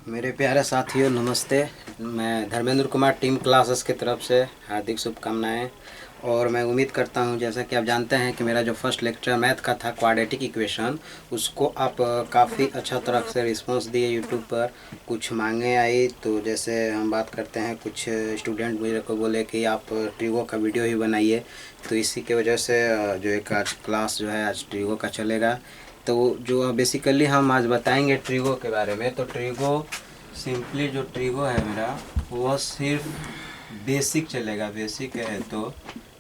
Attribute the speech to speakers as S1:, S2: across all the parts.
S1: मेरे प्यारे साथियों नमस्ते। मैं धर्मेंद्र कुमार टीम क्लासेस की तरफ से हार्दिक शुभकामनाएं। और मैं उम्मीद करता हूं, जैसा कि आप जानते हैं कि मेरा जो फर्स्ट लेक्चर मैथ का था क्वाड्रेटिक इक्वेशन, उसको आप काफ़ी अच्छा तरह से रिस्पांस दिए यूट्यूब पर। कुछ मांगे आई तो जैसे हम बात करते हैं, कुछ स्टूडेंट मुझे को बोले कि आप ट्रिगो का वीडियो ही बनाइए, तो इसी के वजह से जो एक आज क्लास जो है आज ट्रिगो का चलेगा। तो जो बेसिकली हम आज बताएंगे ट्रिगो के बारे में, तो ट्रिगो सिंपली जो ट्रिगो है मेरा, वो सिर्फ बेसिक चलेगा। बेसिक है तो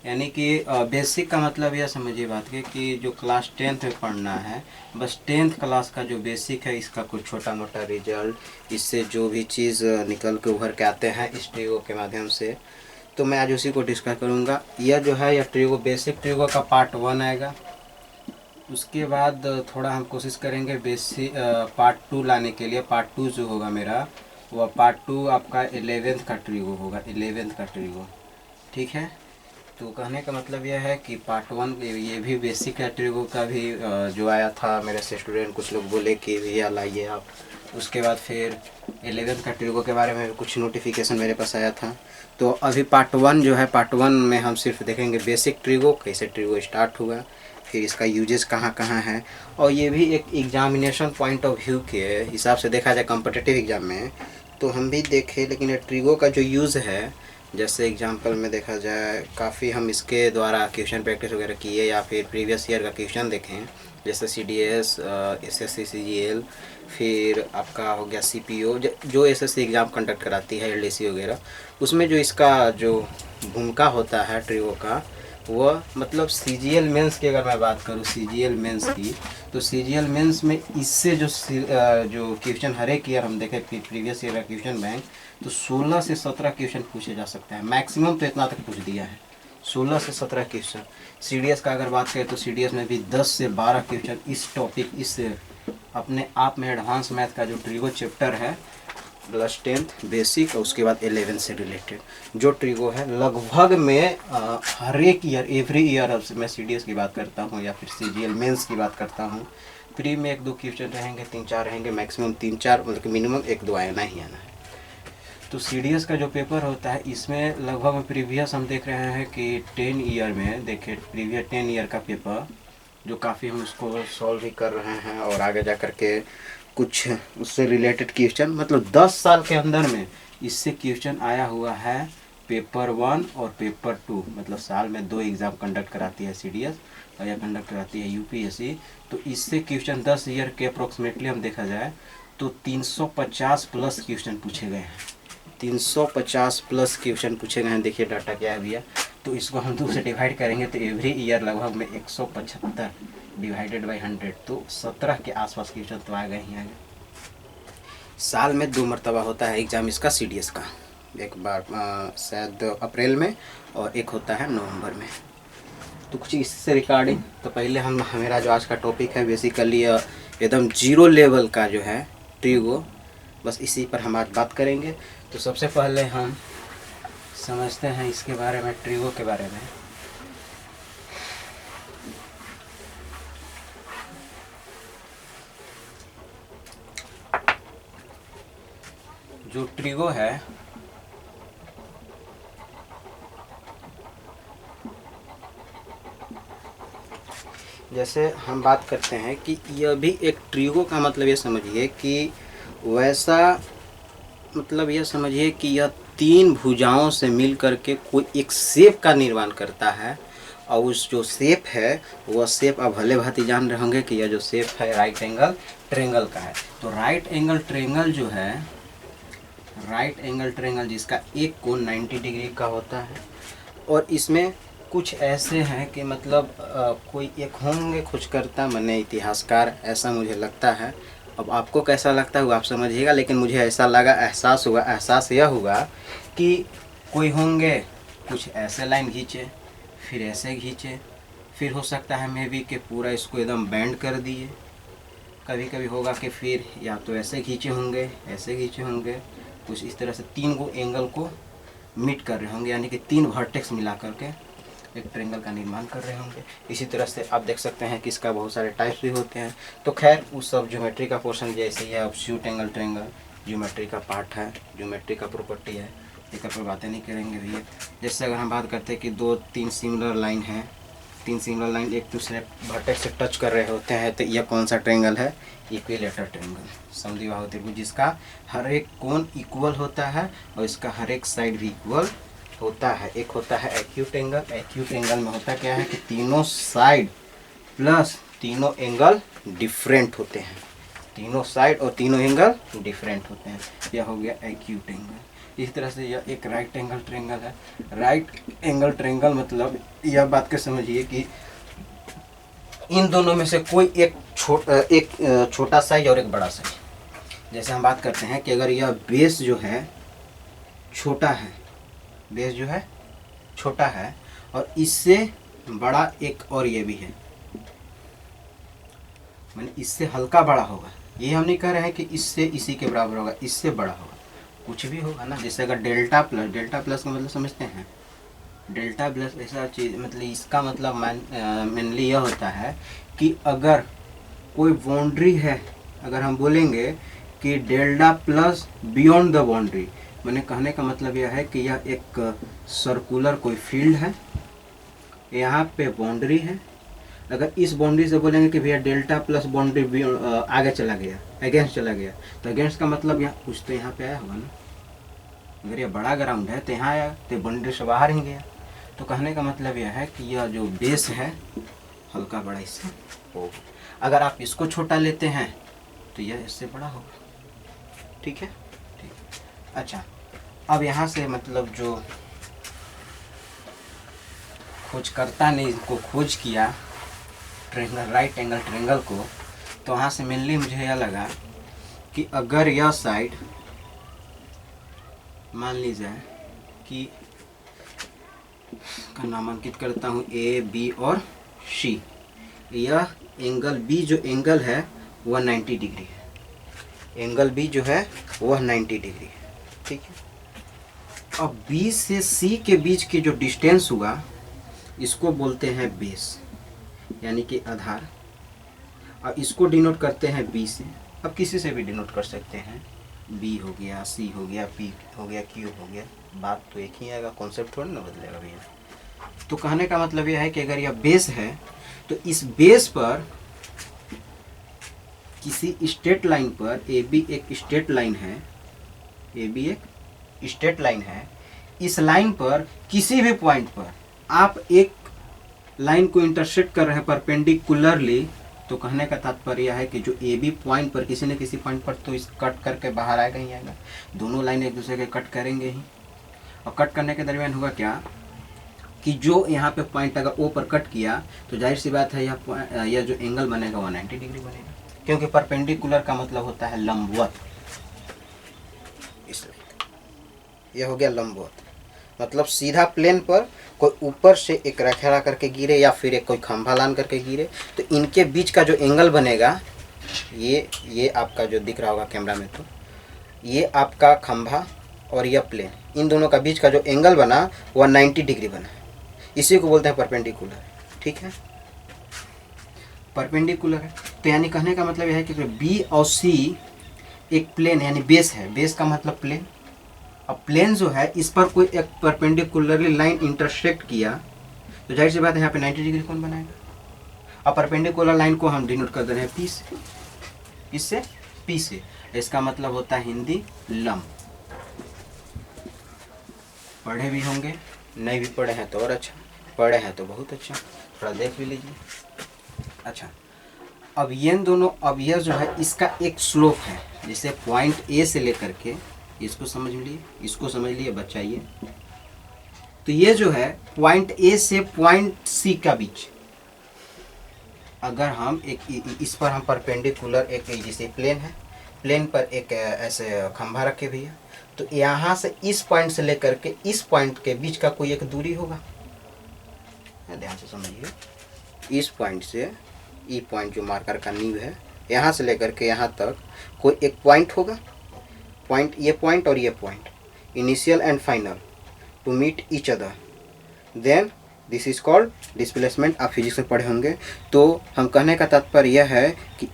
S1: यानी कि बेसिक का मतलब यह समझिए बात के कि जो क्लास 10th में पढ़ना है, बस 10th क्लास का जो बेसिक है, इसका कुछ छोटा मोटा रिजल्ट, इससे जो भी चीज़ निकल के उभर के आते हैं इस ट्रिगो के माध्यम से, तो मैं आज उसी को डिस्कस करूँगा। यह जो है यह ट्रिगो बेसिक ट्रिगो का पार्ट 1 आएगा। उसके बाद थोड़ा हम कोशिश करेंगे बेसिक पार्ट 2 लाने के लिए। पार्ट 2 जो होगा मेरा, वह पार्ट 2 आपका 11th का ट्रिगो होगा, 11th का ट्रिगो। ठीक है, तो कहने का मतलब यह है कि पार्ट 1 ये भी बेसिक है ट्रिगो का भी। जो आया था मेरे से स्टूडेंट, कुछ लोग बोले कि भैया लाइए आप। उसके बाद फिर 11th का ट्रिगो के बारे में कुछ नोटिफिकेशन मेरे पास आया था। तो अभी पार्ट 1 जो है, पार्ट 1 में हम सिर्फ देखेंगे बेसिक ट्रिगो, कैसे ट्रिगो स्टार्ट हुआ, फिर इसका यूजेस कहाँ कहाँ है। और ये भी एक एग्जामिनेशन पॉइंट ऑफ व्यू के हिसाब से देखा जाए कॉम्पिटिटिव एग्ज़ाम में, तो हम भी देखें। लेकिन ये ट्रिगो का जो यूज़ है, जैसे एग्जांपल में देखा जाए, काफ़ी हम इसके द्वारा क्वेश्चन प्रैक्टिस वगैरह किए, या फिर प्रीवियस ईयर का क्वेश्चन देखें, जैसे CDS, SSC CGL, फिर आपका हो गया CPO, जो SSC एग्ज़ाम कंडक्ट कराती है, LDC वगैरह, उसमें जो इसका जो भूमिका होता है ट्रिगो का, वह मतलब CGL मेंस की अगर मैं बात करूँ, CGL मेंस की, तो CGL मेंस में इससे जो क्वेश्चन हर एक ईयर हम देखें प्रीवियस ईयर का क्वेश्चन बैंक, तो 16 से 17 क्वेश्चन पूछे जा सकते हैं। मैक्सिमम तो इतना तक पूछ दिया है, 16 से 17 क्वेश्चन। CDS का अगर बात करें तो CDS में भी 10 से 12 क्वेश्चन इस टॉपिक, इस अपने आप में एडवांस मैथ का जो ट्रिगो चैप्टर है, प्लस 10th बेसिक और उसके बाद 11th से रिलेटेड जो ट्रिगो है, लगभग में हर एक ईयर, एवरी ईयर मैं CDS की बात करता हूँ या फिर CGL मेंस की बात करता हूँ, प्री में 1-2 क्वेश्चन रहेंगे, 3-4 रहेंगे, मैक्सिमम 3-4, मतलब मिनिमम 1-2 आना ही आना है। तो CDS का जो पेपर होता है, इसमें लगभग प्रीवियस हम देख रहे हैं कि 10 ईयर में देखिए, प्रीवियस 10 ईयर का पेपर जो काफ़ी हम उसको सॉल्व भी कर रहे हैं, और आगे जा कर के कुछ उससे रिलेटेड क्वेश्चन, मतलब 10 साल के अंदर में इससे क्वेश्चन आया हुआ है। पेपर 1 और पेपर 2, मतलब साल में 2 एग्ज़ाम कंडक्ट कराती है CDS और यह कंडक्ट कराती है UPSC। तो इससे क्वेश्चन 10 ईयर के अप्रोक्सीमेटली हम देखा जाए तो 350 प्लस क्वेश्चन पूछे गए हैं। 350 प्लस क्वेश्चन पूछे गए हैं। देखिए डाटा क्या है भैया, तो इसको हम 2 से डिवाइड करेंगे तो एवरी ईयर लगभग में 175 डिवाइडेड बाई 100, तो 17 के आसपास क्वेश्चन तो आ गए ही आगे। साल में 2 मरतबा होता है एग्ज़ाम इसका CDS का, एक बार शायद अप्रैल में और एक होता है नवंबर में। तो कुछ इससे रिगार्डिंग, तो पहले हम, मेरा जो आज का टॉपिक है बेसिकली एकदम जीरो लेवल का जो है ट्रिगो, बस इसी पर हम आज बात करेंगे। तो सबसे पहले हम समझते हैं इसके बारे में, ट्रिगो के बारे में। जो ट्रिगो है, जैसे हम बात करते हैं कि यह भी एक ट्रिगो का मतलब ये समझिए कि वैसा, मतलब यह समझिए कि यह 3 भुजाओं से मिल करके कोई एक शेप का निर्माण करता है। और उस जो शेप है, वह शेप आप भले भांति जान रहे होंगे कि यह जो शेप है राइट एंगल ट्रेंगल का है। तो राइट एंगल ट्रेंगल जो है, राइट एंगल ट्रेंगल जिसका एक कोण 90 डिग्री का होता है, और इसमें कुछ ऐसे हैं कि मतलब कोई एक होंगे कुछ करता, मैंने इतिहासकार, ऐसा मुझे लगता है। अब आपको कैसा लगता है वो आप समझिएगा, लेकिन मुझे ऐसा लगा, एहसास हुआ, एहसास यह हुआ कि कोई होंगे कुछ ऐसे लाइन खींचे, फिर ऐसे खींचे, फिर हो सकता है मे बी कि पूरा इसको एकदम बैंड कर दिए। कभी कभी होगा कि फिर या तो ऐसे खींचे होंगे, ऐसे खींचे होंगे, कुछ इस तरह से 3 गो एंगल को मीट कर रहे होंगे, यानी कि 3 वर्टेक्स मिला करके एक ट्रेंगल का निर्माण कर रहे होंगे। इसी तरह से आप देख सकते हैं कि इसका बहुत सारे टाइप्स भी होते हैं। तो खैर उस सब ज्योमेट्री का पोर्शन जैसे है ऑब्ट्यूट एंगल ट्रेंगल, ज्योमेट्री का पार्ट है, ज्योमेट्री का प्रॉपर्टी है, एक पर बातें नहीं करेंगे भैया। जैसे अगर हम बात करते हैं कि दो तीन सिमिलर लाइन है, तीन सिमिलर लाइन एक दूसरे वर्टेक्स से टच कर रहे होते हैं, तो यह कौन सा ट्रायंगल है? इक्विलेटरल ट्रायंगल, समद्विबाहु त्रिभुज, जिसका हर एक कोण इक्वल होता है और इसका हर एक साइड भी इक्वल होता है। एक होता है एक्यूट एंगल, एक्यूट एंगल में होता क्या है कि तीनों साइड प्लस तीनों एंगल डिफरेंट होते हैं, तीनों साइड और तीनों एंगल डिफरेंट होते हैं, यह हो गया एक्यूट एंगल। इस तरह से यह एक राइट एंगल ट्रायंगल है। राइट एंगल ट्रायंगल मतलब यह बात के समझिए कि इन दोनों में से कोई एक छोटा साइज और एक बड़ा साइज। जैसे हम बात करते हैं कि अगर यह बेस जो है छोटा है, बेस जो है छोटा है और इससे बड़ा एक और ये भी है, मैंने इससे हल्का बड़ा होगा, ये हम नहीं कह रहे हैं कि इससे इसी के बराबर होगा, इससे बड़ा होगा, कुछ भी होगा ना। जैसे अगर डेल्टा प्लस का मतलब समझते हैं, डेल्टा प्लस ऐसा चीज़, मतलब इसका मतलब मेनली यह होता है कि अगर कोई बाउंड्री है, अगर हम बोलेंगे कि delta plus beyond the boundary, मैंने कहने का मतलब यह है कि यह एक सर्कुलर कोई फील्ड है, यहाँ पे बाउंड्री है। अगर इस बाउंड्री से बोलेंगे कि भैया डेल्टा प्लस बाउंड्री आगे चला गया, अगेंस्ट चला गया, तो अगेंस्ट का मतलब यहाँ कुछ तो यहाँ पे आया होगा ना। अगर ये बड़ा ग्राउंड है तो यहाँ आया, तो बाउंड्री से बाहर ही गया। तो कहने का मतलब यह है कि यह जो बेस है हल्का बड़ा इससे होगा। अगर आप इसको छोटा लेते हैं तो यह इससे बड़ा होगा। ठीक है, ठीक। अच्छा, अब यहाँ से मतलब जो खोजकर्ता ने इसको खोज किया ट्रायंगल, राइट एंगल ट्रायंगल को, तो वहाँ से मेनली मुझे यह लगा कि अगर यह साइड मान लीजिए कि का नामांकित करता हूँ ए बी और सी, यह एंगल बी जो एंगल है वह 90 डिग्री है, एंगल बी जो है वह 90 डिग्री है। ठीक है, अब बी से सी के बीच की जो डिस्टेंस हुआ इसको बोलते हैं बेस, यानी कि आधार, और इसको डिनोट करते हैं बी से। अब किसी से भी डिनोट कर सकते हैं, बी हो गया, सी हो गया, पी हो गया, क्यू हो गया, बात तो एक ही आएगा, कॉन्सेप्ट थोड़ा ना बदलेगा भैया। तो कहने का मतलब यह है कि अगर यह बेस है तो इस बेस पर किसी स्ट्रेट लाइन पर, ए बी एक स्ट्रेट लाइन है, ए बी एक स्ट्रेट लाइन है, इस लाइन पर किसी भी पॉइंट पर आप एक लाइन को इंटरसेक्ट कर रहे हैं परपेंडिकुलरली, तो कहने का तात्पर्य है कि जो ए बी पॉइंट पर किसी न किसी पॉइंट पर तो इस कट करके बाहर आएगा ही आएगा, दोनों लाइन एक दूसरे के कट करेंगे ही। और कट करने के दरमियान होगा क्या कि जो यहाँ पे पॉइंट अगर ओ पर कट किया तो जाहिर सी बात है यह जो एंगल बनेगा वो 90 डिग्री बनेगा, क्योंकि परपेंडिकुलर का मतलब होता है लंबवत, इसलिए यह हो गया लंबवत, मतलब सीधा प्लेन पर कोई ऊपर से एक रेखा करके गिरे या फिर एक कोई खंभा लान करके गिरे, तो इनके बीच का जो एंगल बनेगा, ये आपका जो दिख रहा होगा कैमरा में, तो ये आपका खंभा और यह प्लेन, इन दोनों का बीच का जो एंगल बना वह 90 डिग्री बना, इसी को बोलते हैं परपेंडिकुलर। ठीक है, परपेंडिकुलर है, तो यानी कहने का मतलब यह है कि बी और सी एक प्लेन यानी बेस है, बेस का मतलब प्लेन। अब प्लेन जो है इस पर कोई एक परपेंडिकुलरली लाइन इंटरसेक्ट किया तो जाहिर सी बात है यहाँ पे 90 डिग्री कौन बनाएगा। अब परपेंडिकुलर लाइन को हम डिनोट कर दे रहे हैं पी से, इससे पी से, इसका मतलब होता है हिंदी लंब। पढ़े भी होंगे, नहीं भी पढ़े हैं तो और अच्छा, पढ़े हैं तो बहुत अच्छा, थोड़ा देख भी लीजिए। अच्छा, अब ये दोनों, अब यह जो है इसका एक स्लोप है, जैसे पॉइंट ए से लेकर के, इसको समझ लिए, इसको समझ लिए बचाइए, तो ये जो है पॉइंट ए से पॉइंट सी का बीच, अगर हम एक इस पर हम परपेंडिकुलर एक जैसे प्लेन है, प्लेन पर एक ऐसे खंभा रखे भैया, तो यहाँ से इस पॉइंट से लेकर के इस पॉइंट के बीच का कोई एक दूरी होगा, ध्यान से समझिए, इस पॉइंट से ई पॉइंट जो मार्कर का नींव है, यहाँ से लेकर के यहाँ तक कोई एक पॉइंट होगा, पॉइंट ये पॉइंट और ये point, initial and final to meet each other, then this is called displacement. आप फिजिक्स में पढ़े होंगे। तो हम कहने का तात्पर्य यह है कि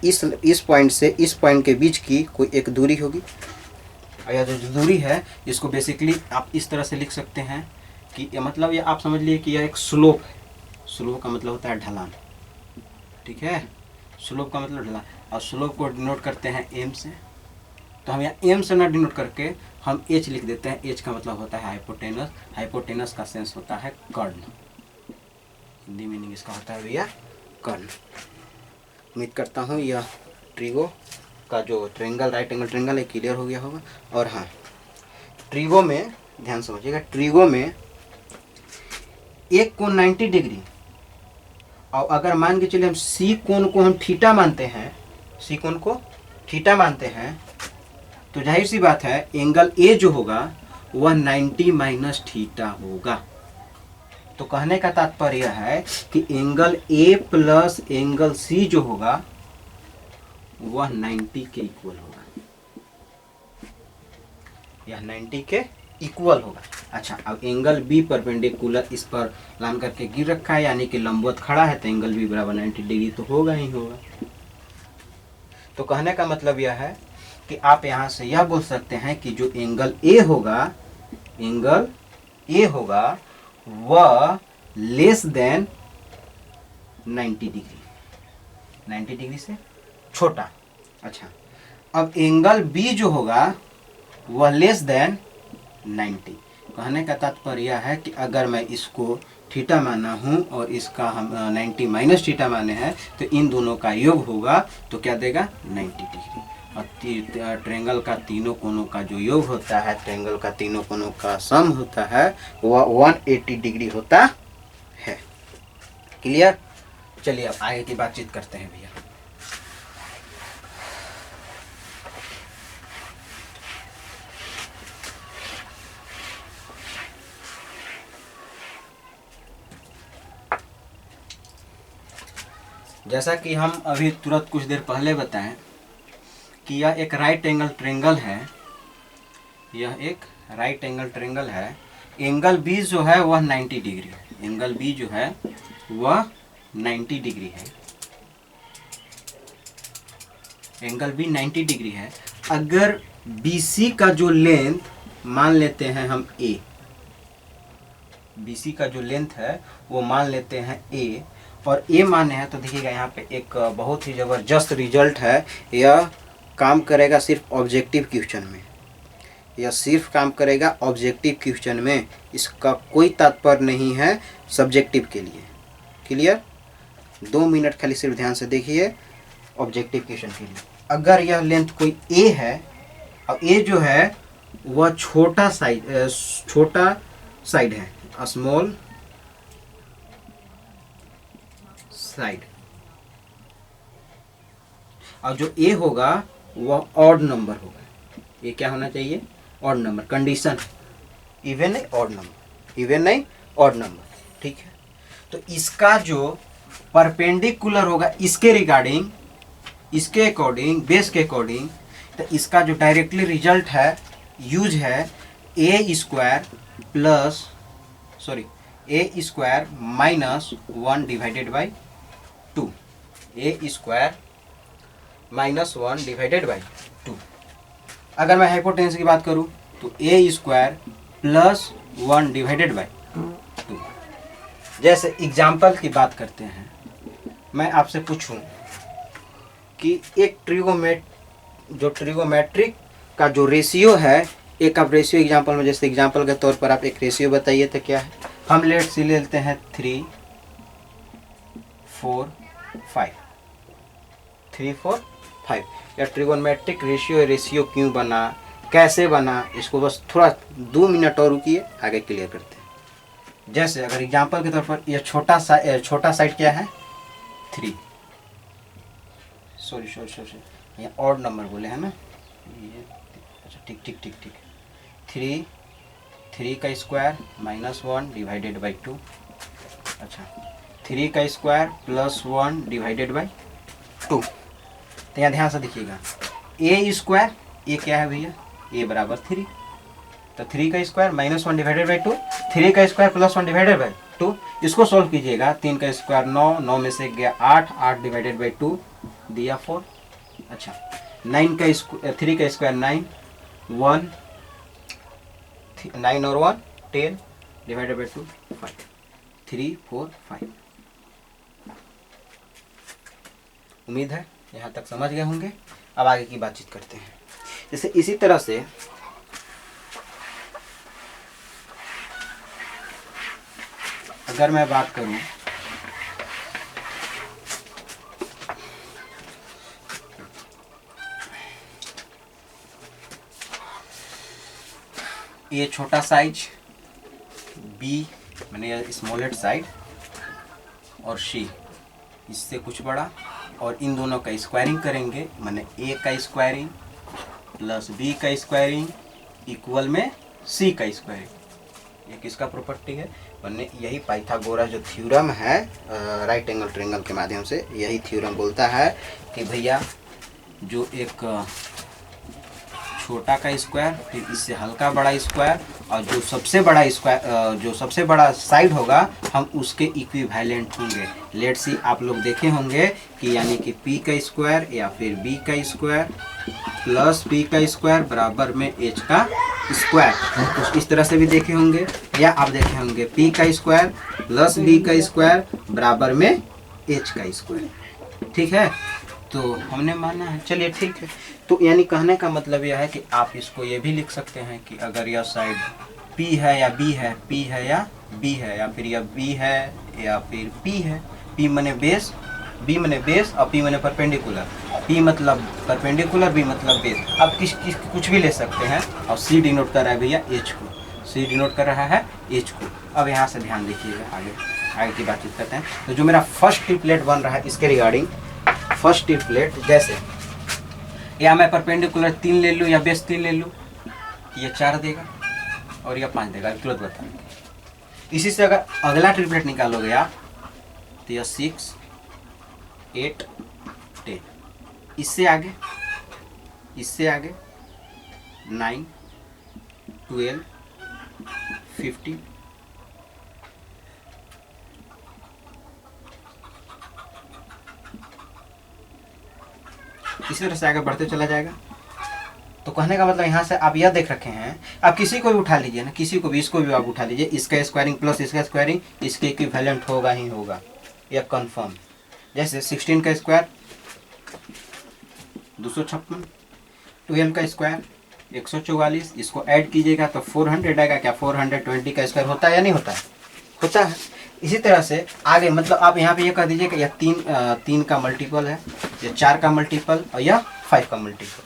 S1: इस पॉइंट से इस पॉइंट के बीच की कोई एक दूरी होगी, और यह जो दूरी है इसको बेसिकली आप इस तरह से लिख सकते हैं कि मतलब ये आप समझ लिए कि यह एक स्लोप है। स्लोप का मतलब होता है ढलान, ठीक है। स्लोप का मतलब ढलान, और स्लोप को डिनोट करते हैं एम से। तो हम यहाँ एम से ना डिनोट करके हम एच लिख देते हैं। एच का मतलब होता है हाइपोटेनस। हाइपोटेनस का सेंस होता है कर्ण। हिंदी मीनिंग इसका होता है भैया कर्ण। उम्मीद करता हूँ यह ट्रिगो का जो ट्रेंगल, राइट एंगल ट्रेंगल है, क्लियर हो गया होगा। और हाँ, ट्रिगो में ध्यान समझिएगा, ट्रिगो में एक कोण 90 डिग्री, और अगर मान के चलिए हम सी कोण को हम थीटा मानते हैं, सी कोण को थीटा मानते हैं, तो जाहिर सी बात है एंगल ए जो होगा वह 90 माइनस थीटा होगा। तो कहने का तात्पर्य यह है कि angle A plus angle C जो होगा वह 90 के इक्वल होगा, यह 90 के इक्वल होगा। अच्छा, अब एंगल बी परपेंडिकुलर इस पर लान करके गिर रखा है, यानी कि लंबवत खड़ा है, तो एंगल बी बराबर 90 डिग्री तो होगा ही होगा। तो कहने का मतलब यह है कि आप यहाँ से यह बोल सकते हैं कि जो एंगल ए होगा, एंगल ए होगा वह लेस देन 90 डिग्री, 90 डिग्री से छोटा। अच्छा, अब एंगल बी जो होगा वह लेस देन 90। कहने का तात्पर्य यह है कि अगर मैं इसको थीटा माना हूँ और इसका हम 90 माइनस थीटा माने हैं, तो इन दोनों का योग होगा तो क्या देगा 90 डिग्री। और ट्रेंगल का तीनों कोनों का जो योग होता है, ट्रेंगल का तीनों कोनों का सम होता है, वह 180 डिग्री होता है। क्लियर? चलिए अब आगे की बातचीत करते हैं भैया। जैसा कि हम अभी तुरंत कुछ देर पहले बताएं कि यह एक राइट एंगल ट्रेंगल है, यह एक राइट एंगल ट्रेंगल है। एंगल बी जो है वह 90 डिग्री है, एंगल बी जो है वह 90 डिग्री है, एंगल बी 90 डिग्री है। अगर BC का जो लेंथ मान लेते हैं हम A, BC का जो लेंथ है वो मान लेते हैं A, और A माने हैं, तो देखिएगा यहाँ पे एक बहुत ही ज़बरदस्त रिजल्ट है। यह काम करेगा सिर्फ ऑब्जेक्टिव क्वेश्चन में, यह सिर्फ काम करेगा ऑब्जेक्टिव क्वेश्चन में, इसका कोई तात्पर्य नहीं है सब्जेक्टिव के लिए। क्लियर? 2 मिनट खाली सिर्फ ध्यान से देखिए ऑब्जेक्टिव क्वेश्चन के लिए। अगर यह लेंथ कोई A है और A जो है वह छोटा साइड है, स्मॉल साइड, और जो A होगा वह ऑड नंबर होगा। ये क्या होना चाहिए? Odd number. कंडीशन इवन नहीं ऑड नंबर, इवन नहीं ऑड नंबर, ठीक है। तो इसका जो परपेंडिकुलर होगा इसके रिगार्डिंग, इसके अकॉर्डिंग, बेस के अकॉर्डिंग, तो इसका जो डायरेक्टली रिजल्ट है, यूज है a square minus 1 divided by 2, a square minus 1 divided by 2। अगर मैं हाइपोटेनस की बात करूं तो a square plus 1 divided by 2। जैसे एग्जाम्पल की बात करते हैं, मैं आपसे पूछूं कि एक ट्रिगोमेट्रिक का जो रेशियो है, एक आप रेशियो एग्जाम्पल में, जैसे एग्जाम्पल के तौर पर आप एक रेशियो बताइए तो क्या है। हम लेट से लेते हैं 3, 4, 5, 3, 4, 5। या ट्रिगोनमेट्रिक रेशियो क्यों बना, कैसे बना, इसको बस थोड़ा 2 मिनट और रुकिए, आगे क्लियर करते हैं। जैसे अगर एग्जाम्पल के तौर पर यह छोटा साइड क्या है 3, सॉरी यहाँ ऑड नंबर बोले हैं ना ये, अच्छा ठीक 3 का स्क्वायर माइनस 1 डिवाइडेड बाई 2। अच्छा, 3 का स्क्वायर प्लस 1 डिवाइडेड बाई 2। तो यहाँ ध्यान से देखिएगा, ए स्क्वायर, ये क्या है भैया, ए बराबर 3, तो 3 का स्क्वायर माइनस 1 डिवाइडेड बाई 2, 3 का स्क्वायर प्लस 1 डिवाइडेड बाई 2। इसको सॉल्व कीजिएगा, 3 का स्क्वायर 9, 9 में से गया 8, 8 डिवाइडेड बाई 2 दिया 4। अच्छा, 3 का स्क्वायर 9, 1 9 और 1 10 डिवाइडेड बाई 2 5 3 4 5। उम्मीद है यहाँ तक समझ गए होंगे। अब आगे की बातचीत करते हैं। जैसे इसी तरह से अगर मैं बात करूं ये छोटा साइज बी मैंने स्मॉलेट साइड और सी इससे कुछ बड़ा, और इन दोनों का स्क्वायरिंग करेंगे, माने ए का स्क्वायरिंग प्लस बी का स्क्वायरिंग इक्वल में सी का स्क्वायरिंग। ये किसका प्रॉपर्टी है? वरने यही पाइथागोरस जो थ्योरम है राइट एंगल ट्रायंगल के माध्यम से, यही थ्योरम बोलता है कि भैया जो एक छोटा का स्क्वायर फिर इससे हल्का बड़ा स्क्वायर और जो सबसे बड़ा साइड होगा हम उसके इक्विवेलेंट होंगे। लेट्स सी आप लोग देखे होंगे कि यानी कि p का स्क्वायर या फिर b का स्क्वायर प्लस p का स्क्वायर बराबर में h का स्क्वायर, कुछ इस तरह से भी देखे होंगे, या आप देखे होंगे p का स्क्वायर प्लस b का स्क्वायर बराबर में h का स्क्वायर। ठीक है, तो हमने माना है, चलिए ठीक है। तो यानी कहने का मतलब यह है कि आप इसको ये भी लिख सकते हैं कि अगर यह साइड P है या B है, P है या B है, या फिर यह B है या फिर P है। P मने बेस, B मने बेस और P मने परपेंडिकुलर। P मतलब परपेंडिकुलर, B मतलब बेस। आप कुछ भी ले सकते हैं। और C डिनोट कर रहा है भैया H को, C डिनोट कर रहा है H को। अब यहाँ से ध्यान देखिएगा, आगे की बातचीत करते हैं। तो जो मेरा फर्स्ट ट्रिपलेट बन रहा है इसके रिगार्डिंग, फर्स्ट ट्रिपलेट जैसे या मैं परपेंडिकुलर 3 ले लूँ या बेस 3 ले लूँ, ये 4 देगा और यह 5 देगा, तुरंत बता। इसी से अगर अगला ट्रिपलेट निकालोगे आप तो यह 6 8 10, इससे आगे 9 12 15 इसी तरह से आगे बढ़ते चला जाएगा। तो कहने का मतलब यहाँ से आप यह देख रखे हैं, आप किसी को भी उठा लीजिए ना, किसी को भी, इसको भी आप उठा लीजिए, इसका स्क्वायरिंग प्लस इसका स्क्वायरिंग इसके इक्विवेलेंट होगा ही होगा, यह कंफर्म। जैसे 16 का स्क्वायर 256, 12 का स्क्वायर 144, इसको ऐड कीजिएगा तो 400 आएगा। क्या 420 का स्क्वायर होता है या नहीं होता है? होता है। इसी तरह से आगे मतलब आप यहाँ पे ये कह दीजिए कि यह 3 का मल्टीपल है, यह 4 का मल्टीपल और यह 5 का मल्टीपल।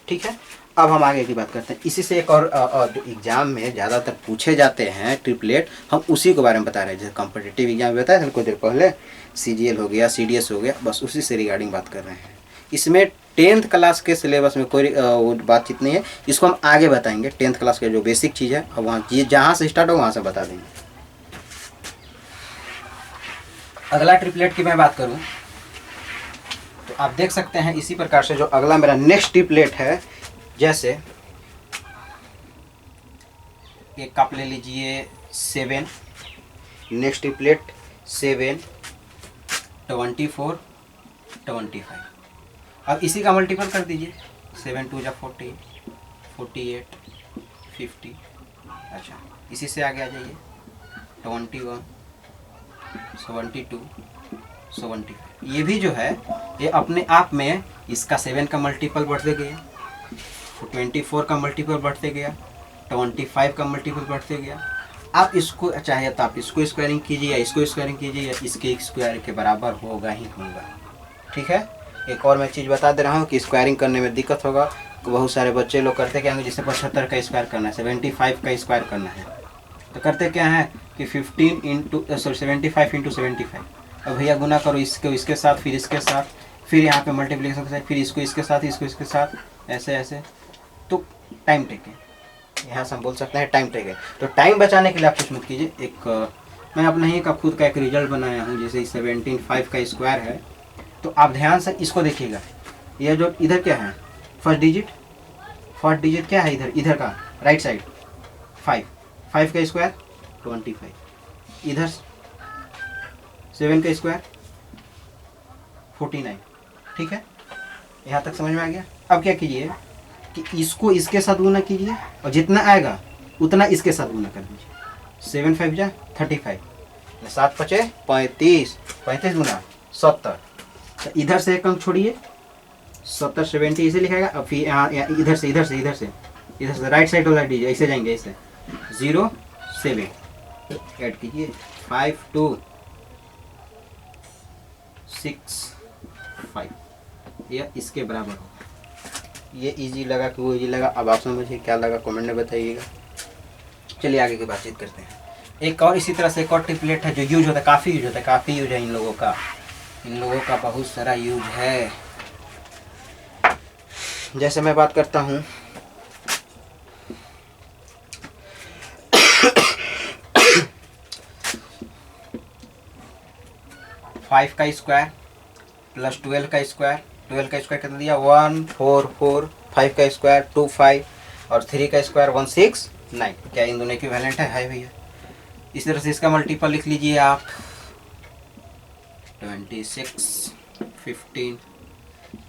S1: ठीक है, अब हम आगे की बात करते हैं। इसी से एक और जो एग्जाम में ज़्यादातर पूछे जाते हैं ट्रिपलेट, हम उसी के बारे में बता रहे हैं। जैसे कॉम्पिटिटिव एग्जाम में बताया था कुछ देर पहले, CGL हो गया, CDS हो गया, बस उसी से रिगार्डिंग बात कर रहे हैं। इसमें 10th क्लास के सिलेबस में कोई बातचीत नहीं है, इसको हम आगे बताएंगे। 10th क्लास के जो बेसिक चीज़ है अब वहाँ जहाँ से स्टार्ट हो वहाँ से बता देंगे। अगला ट्रिपलेट की मैं बात करूं तो आप देख सकते हैं इसी प्रकार से जो अगला मेरा नेक्स्ट ट्रिपलेट है, जैसे एक आप ले लीजिए 7, नेक्स्ट ट्रिपलेट 7 24 25। अब इसी का मल्टीपल कर दीजिए, 7 2 जा 40 48 50। अच्छा, इसी से आगे आ जाइए 21 72 75। ये भी जो है ये अपने आप में इसका 7 का मल्टीपल बढ़ते गया, 24 का मल्टीपल बढ़ते गया, 25 का मल्टीपल बढ़ते गया। आप इसको चाहे तो आप इसको स्क्वायरिंग कीजिए या इसको स्क्वायरिंग कीजिए, या इसके स्क्वायर के बराबर होगा ही होगा। ठीक है, एक और मैं चीज़ बता दे रहा हूँ कि स्क्वायरिंग करने में दिक्कत होगा। बहुत सारे बच्चे लोग करते क्या होंगे, जैसे 75 का स्क्वायर करना है, 75 का स्क्वायर करना है, तो करते क्या है कि 75 इंटू 75। अब भैया गुना करो इसके साथ, फिर इसके साथ, फिर यहाँ पे मल्टीप्लिकेशन के साथ, फिर इसको इसके साथ, इसको इसके साथ, ऐसे ऐसे। तो टाइम टेकिंग, यहाँ से हम बोल सकते हैं टाइम टेकिंग। तो टाइम बचाने के लिए आप कुछ मत कीजिए। मैं अपना ही का खुद का एक रिजल्ट बनाया हूँ, जैसे 17 का स्क्वायर है। तो आप ध्यान से इसको देखिएगा, यह जो इधर क्या है फर्स्ट डिजिट क्या है, इधर का राइट साइड 5 का स्क्वायर 25, इधर 7 का स्क्वायर 49। ठीक है, यहाँ तक समझ में आ गया। अब क्या कीजिए, कि इसको इसके साथ गुना कीजिए और जितना आएगा उतना इसके साथ गुना कर दीजिए। 7 5 जा 35, 7 5 35, 35 गुना 70। तो इधर से एक अंक छोड़िए, 70 70 इसे लिखाएगा। अब फिर यहाँ इधर से राइट साइड वाला दीजिए, ऐसे जाएंगे, ऐसे 0 7 ऐड कीजिए, 5 2 6 5, यह इसके बराबर होगा। ये इजी लगा कि वो इजी लगा? अब आप समझिए क्या लगा, कमेंट में बताइएगा। चलिए आगे की बातचीत करते हैं। एक और इसी तरह से एक और ट्रिपलेट है जो यूज होता है, काफ़ी यूज है इन लोगों का बहुत सारा यूज है। जैसे मैं बात करता हूँ 5 का स्क्वायर प्लस 12 का स्क्वायर, 12 का स्क्वायर कितना दिया 1 4 4, 5 का स्क्वायर 2 5 और 3 का स्क्वायर 1 6 9। क्या इन दोनों इक्विवेलेंट है भैया? इस तरह से इसका मल्टीपल लिख लीजिए आप, 26 15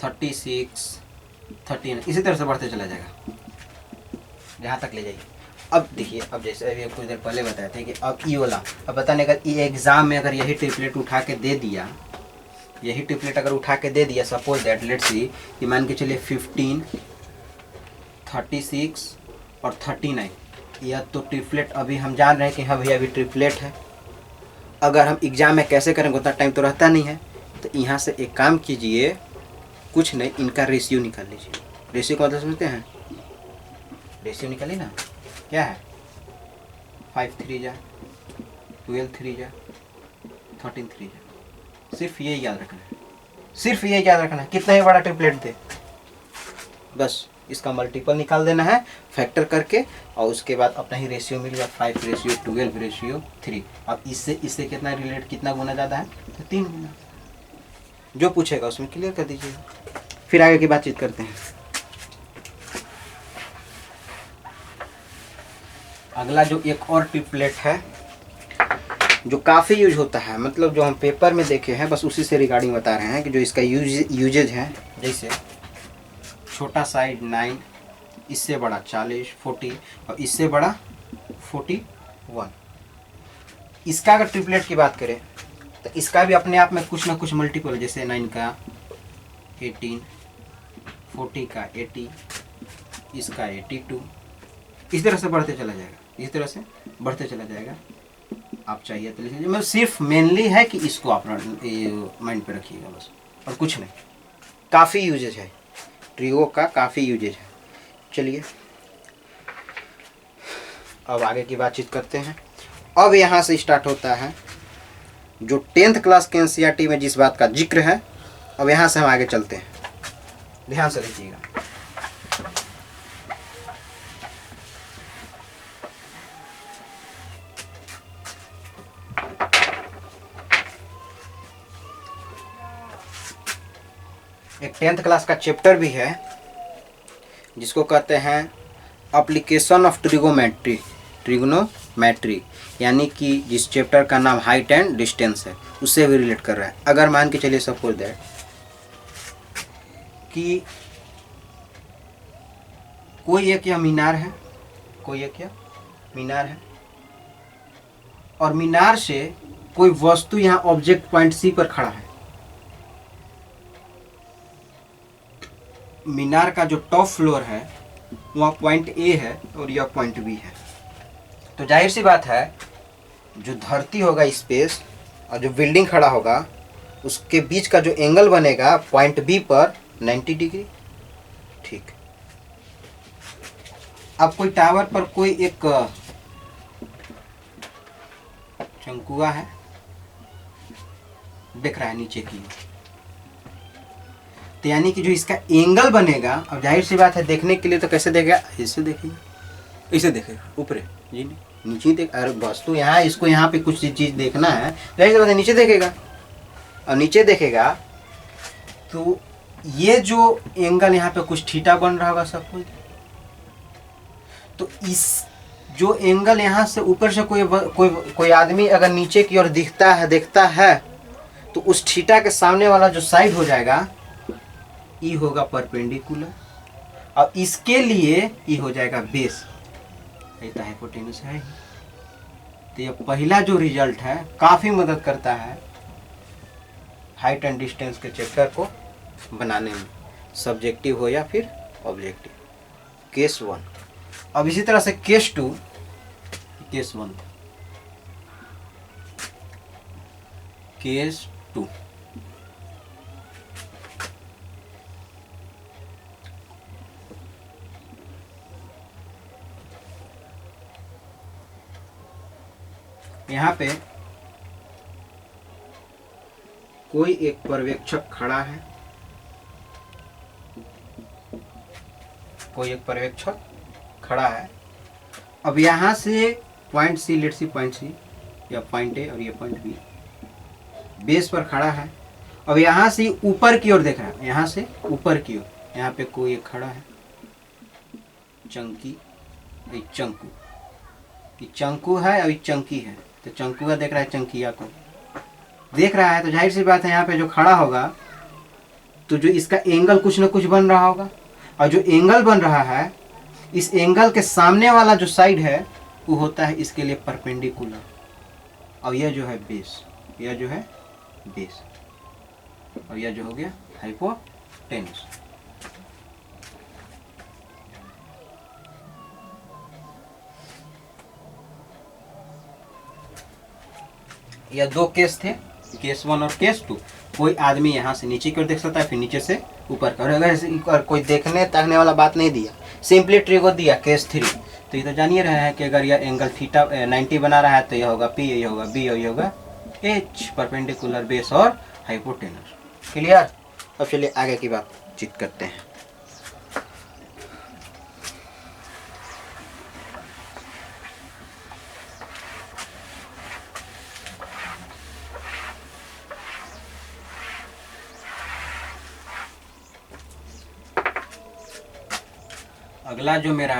S1: 36 13, इसी तरह से बढ़ते चला जाएगा यहाँ तक ले जाइए। अब देखिए, अब जैसे अभी कुछ देर पहले बताए थे कि अब ई वाला, अब बताने अगर ये एग्ज़ाम में अगर यही ट्रिपलेट उठा के दे दिया, सपोज दैट लेट्स सी कि मान के चलिए 15 36 और 39, यह तो ट्रिपलेट अभी हम जान रहे हैं कि हाँ भैया अभी ट्रिपलेट है। अगर हम एग्ज़ाम में कैसे करेंगे, उतना टाइम तो रहता नहीं है, तो यहाँ से एक काम कीजिए, कुछ नहीं, इनका रेशियो निकाल लीजिए। रेशियो का मतलब समझते हैं? रेशियो निकालिए ना, क्या है 5 3 जा 12 3 जा 13 3 जा। सिर्फ ये याद रखना है, कितना ही बड़ा ट्रिपलेट दे, बस इसका मल्टीपल निकाल देना है फैक्टर करके, और उसके बाद अपना ही रेशियो मिल गया 5:12:3। अब इससे कितना गुना ज़्यादा है, तो 3 गुना। जो पूछेगा उसमें क्लियर कर दीजिए, फिर आगे की बातचीत करते हैं। अगला जो एक और ट्रिपलेट है जो काफ़ी यूज होता है, मतलब जो हम पेपर में देखे हैं बस उसी से रिगार्डिंग बता रहे हैं कि जो इसका यूजेज है। जैसे छोटा साइड 9, इससे बड़ा 40 40 और इससे बड़ा 41। इसका अगर ट्रिपलेट की बात करें तो इसका भी अपने आप में कुछ ना कुछ मल्टीपल, जैसे 9 का 18, 40 का 80, इसका 82, इस तरह से बढ़ते चला जाएगा। आप चाहिए तो लिख लीजिए, मतलब सिर्फ मेनली है कि इसको आप माइंड पे रखिएगा बस, और कुछ नहीं। काफ़ी यूजेज है ट्रिगो का, काफ़ी यूजेज है। चलिए अब आगे की बातचीत करते हैं। अब यहाँ से स्टार्ट होता है जो 10th क्लास के एनसीईआरटी में जिस बात का जिक्र है। अब यहाँ से हम आगे चलते हैं, ध्यान से देखिएगा। एक 10th क्लास का चैप्टर भी है जिसको कहते हैं एप्लीकेशन ऑफ ट्रिग्नोमेट्री, यानी कि जिस चैप्टर का नाम हाइट एंड डिस्टेंस है उससे भी रिलेट कर रहा है। अगर मान के चलिए सपोज दैट कि कोई एक या मीनार है, और मीनार से कोई वस्तु यहाँ ऑब्जेक्ट पॉइंट सी पर खड़ा है। मीनार का जो टॉप फ्लोर है वहाँ पॉइंट ए है और यह पॉइंट बी है। तो जाहिर सी बात है जो धरती होगा स्पेस और जो बिल्डिंग खड़ा होगा उसके बीच का जो एंगल बनेगा पॉइंट बी पर 90 डिग्री। ठीक, अब कोई टावर पर कोई एक चंकुआ है, देख रहा है नीचे की, तो यानी कि जो इसका एंगल बनेगा, अब जाहिर सी बात है देखने के लिए तो कैसे देखेगा, ऐसे देखेगा ऊपर जी नीचे देख। अरे वस्तु यहाँ, इसको यहाँ पे कुछ चीज़ देखना है, जाहिर सी बात है नीचे देखेगा। और नीचे देखेगा तो ये जो एंगल यहाँ पे कुछ थीटा बन रहा होगा सब कुछ, तो इस जो एंगल यहाँ से ऊपर से कोई आदमी अगर नीचे की ओर देखता है तो उस थीटा के सामने वाला जो साइड हो जाएगा ई होगा परपेंडिकुलर, अब इसके लिए ये हो जाएगा बेस, ये तो हाइपोटेन्यूस है ही। तो ये पहला जो रिजल्ट है काफ़ी मदद करता है हाइट एंड डिस्टेंस के चैप्टर को बनाने में, सब्जेक्टिव हो या फिर ऑब्जेक्टिव। केस 1। अब इसी तरह से केस 2, केस 1, केस 2। यहाँ पे कोई एक पर्यवेक्षक खड़ा है, कोई एक पर्यवेक्षक खड़ा है। अब यहाँ से point C, let see point C या पॉइंट ए और ये पॉइंट बी बेस पर खड़ा है। अब यहाँ से ऊपर की ओर देख रहा है, यहाँ से ऊपर की ओर यहाँ पे कोई एक खड़ा है, चंकी, चंकू, ये चंकू है और ये चंकी है। तो चंकुआ देख रहा है चंकिया को देख रहा है, तो जाहिर सी बात है यहाँ पे जो खड़ा होगा तो जो इसका एंगल कुछ ना कुछ बन रहा होगा, और जो एंगल बन रहा है इस एंगल के सामने वाला जो साइड है वो होता है इसके लिए परपेंडिकुलर, और यह जो है बेस, यह जो है बेस, और यह जो हो गया हाइपोटेन्यूस। यह दो केस थे, केस 1 और केस 2। कोई आदमी यहाँ से नीचे की ओर देख सकता है, फिर नीचे से ऊपर का, और अगर कोई देखने ताकने वाला बात नहीं दिया, सिंपली ट्रिगो दिया केस 3, तो ये तो जानिए रहे हैं कि अगर यह एंगल थीटा 90 बना रहा है तो यह होगा P, यह होगा B और यह होगा H, परपेंडिकुलर बेस और हाइपोटेन्यूस। क्लियर? अब चलिए आगे की बातचीत करते हैं। अगला जो मेरा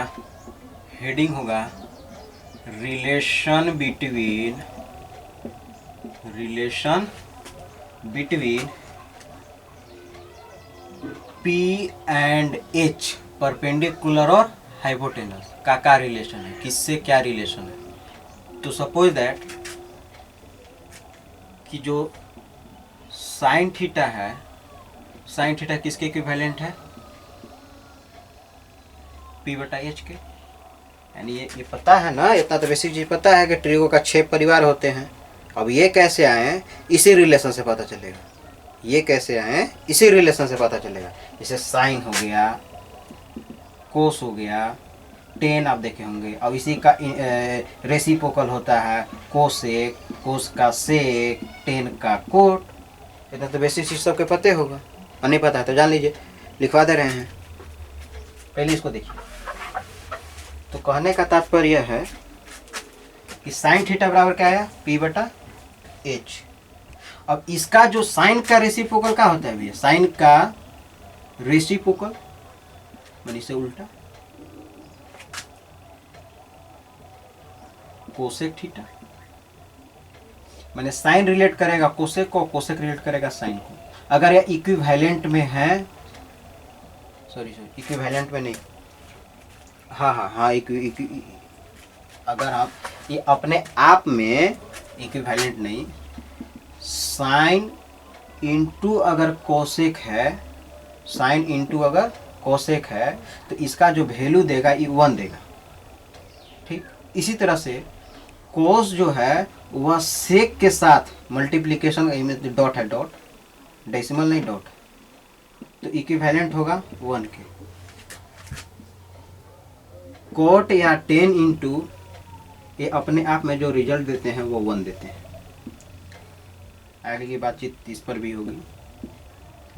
S1: हेडिंग होगा relation between P and H, perpendicular और हाइपोटेन्यूस का क्या रिलेशन है, किससे क्या रिलेशन है। तो सपोज दैट कि जो साइन थीटा है, साइन थीटा किसके इक्विवेलेंट है, P/H के। यानी ये पता है ना, इतना तो बेसिक चीज पता है कि ट्रिगो का 6 परिवार होते हैं। अब ये कैसे आए इसी रिलेशन से पता चलेगा, ये कैसे आए इसी रिलेशन से पता चलेगा। जैसे साइन हो गया, कोस हो गया, टेन आप देखे होंगे, अब इसी का रेसिप्रोकल होता है कोसेक, कोस का सेक, टेन का कोट। इतना तो बेसिक चीज सबके पते होगा, और नहीं पता है तो जान लीजिए, लिखवा दे रहे हैं। पहले इसको देखिए। तो कहने का तात्पर्य यह है कि साइन थीटा बराबर क्या है, P/H। अब इसका जो साइन का रेसिप्रोकल क्या होता है भैया, साइन का रेसिप्रोकल माने से उल्टा कोसेक थीटा, माने साइन रिलेट करेगा कोसेक को, कोसेक रिलेट करेगा साइन को। अगर यह इक्विवेलेंट में है, सॉरी इक्विवेलेंट में नहीं, हाँ अगर आप ये अपने आप में इक्विवेलेंट नहीं, साइन इंटू अगर कोसेक है, साइन इंटू अगर कोसेक है तो इसका जो वैल्यू देगा ये 1 देगा। ठीक, इसी तरह से कोस जो है वह सेक के साथ मल्टीप्लिकेशन, डॉट है, डॉट डेसिमल नहीं डॉट, तो इक्विवेलेंट होगा 1 के। कोट या 10 इंटू ये अपने आप में जो रिजल्ट देते हैं वो 1 देते हैं। आगे की बातचीत इस पर भी होगी,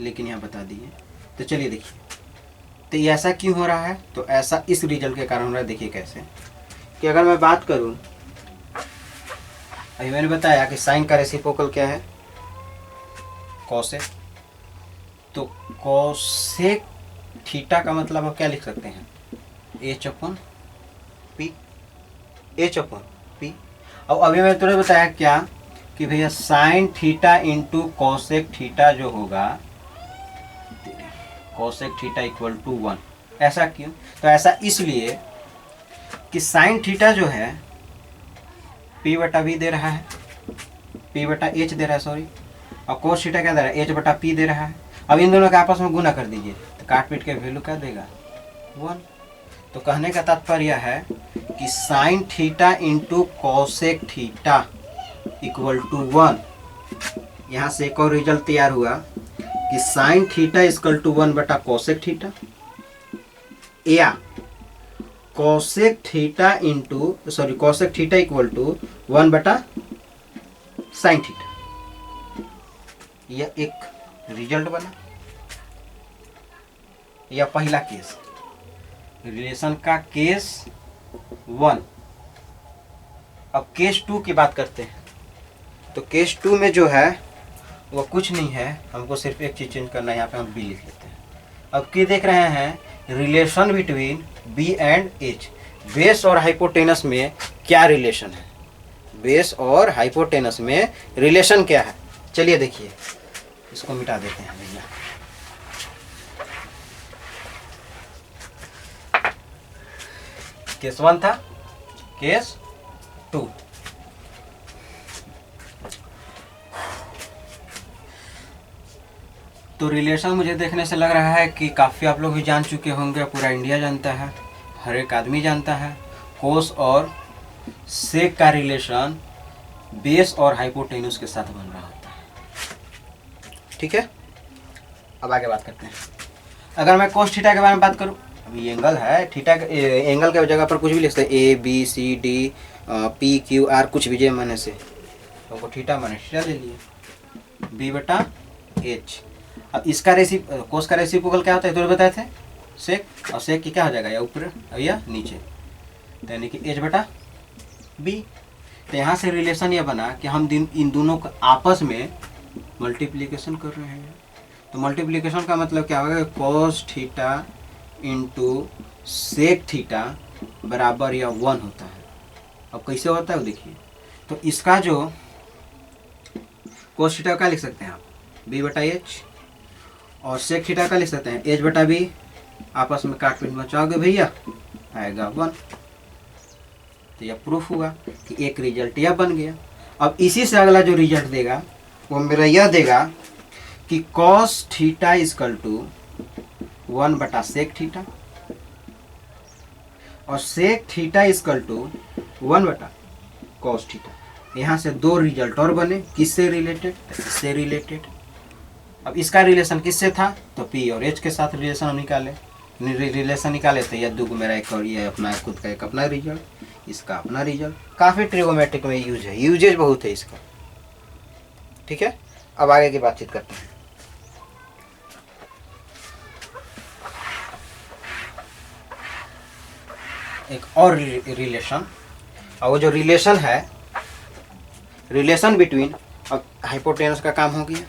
S1: लेकिन यहाँ बता दिए। तो चलिए देखिए, तो ये ऐसा क्यों हो रहा है, तो ऐसा इस रिजल्ट के कारण हो रहा है। देखिए कैसे कि अगर मैं बात करूँ, अभी मैंने बताया कि साइन का रेसिप्रोकल क्या है, कोसेक। तो कोसेक थीटा का मतलब आप क्या लिख सकते हैं, H/P, H/P। और अभी मैंने तुरंत बताया क्या कि भैया sign theta into cosec theta जो होगा, कोसेक थीटा इक्वल टू 1, ऐसा क्यों? तो ऐसा इसलिए कि साइन थीटा जो है P बटा V दे रहा है, P बटा H दे रहा है, सॉरी, और कोस थीटा क्या दे रहा है, H बटा P दे रहा है। अब इन दोनों के आपस में गुना कर दीजिए तो काट पीट के वैल्यू क्या देगा, 1। तो कहने का तात्पर्य है कि sine theta into cosec theta equal to 1। यहाँ से एक और रिजल्ट तैयार हुआ कि साइन थीटा इक्वल टू 1 बटा कॉसेक थीटा, या cosec theta into cosec theta equal to 1 बटा साइन थीटा। यह एक रिजल्ट बना। यह पहला केस, रिलेशन का केस 1। अब केस 2 की बात करते हैं। तो केस 2 में जो है वो कुछ नहीं है, हमको सिर्फ एक चीज चेंज करना है, यहाँ पे हम बी लिख लेते हैं। अब क्या देख रहे हैं, relation between B and H. Base और हाइपोटेनस में क्या रिलेशन है, बेस और हाइपोटेनस में रिलेशन क्या है, चलिए देखिए। इसको मिटा देते हैं भैया। केस 1 था, केस 2। तो रिलेशन मुझे देखने से लग रहा है कि काफ़ी आप लोग भी जान चुके होंगे, पूरा इंडिया जानता है, हर एक आदमी जानता है। कोस और सेक का रिलेशन बेस और हाइपोटेन्यूस के साथ बन रहा होता है। ठीक है, अब आगे बात करते हैं। अगर मैं कोस थीटा के बारे में बात करूं, अभी एंगल है, थीटा एंगल के जगह पर कुछ भी लिख सकते हैं, A B C D P Q R, कुछ भी जे माने से, तो थीटा माने थीटा ले लिए, बी बटा एच। अब इसका कोस का रेसिप्रोकल क्या होता है, तो बताए थे सेक, और सेक की क्या हो जाएगा, या ऊपर या नीचे, तो यानी कि एच बटा बी। तो यहाँ से रिलेशन ये बना कि हम इन दोनों को आपस में मल्टीप्लिकेशन कर रहे हैं। तो मल्टीप्लिकेशन का मतलब क्या होगा, cos theta into sec theta बराबर या 1 होता है। अब कैसे होता है वो देखिए। तो इसका जो कोस थीटा का लिख सकते हैं आप बी बटा एच, और सेक थीटा का लिख सकते हैं एच बटा बी। आपस में काट पीट बचाओगे भैया, आएगा 1। तो यह प्रूफ हुआ कि एक रिजल्ट यह बन गया। अब इसी से अगला जो रिजल्ट देगा वो मेरा यह देगा कि कॉस थीटा इक्वल टू 1 बटा सेक थीटा, और सेक थीटा इक्वल टू 1 बटा कॉस थीटा। यहाँ से दो रिजल्ट और बने, किससे रिलेटेड, इससे रिलेटेड। अब इसका रिलेशन किससे था, तो पी और एच के साथ रिलेशन हम रिलेशन निकाले, तो यह दो मेरा एक और ये अपना खुद का एक अपना रिजल्ट, इसका अपना रिजल्ट। काफ़ी ट्रिगोमेट्रिक में यूज है, यूजेज बहुत है इसका। ठीक है, अब आगे की बातचीत करते हैं। एक और रिलेशन, और वो जो रिलेशन है, रिलेशन बिटवीन, अब हाइपोटेनस का काम हो गया,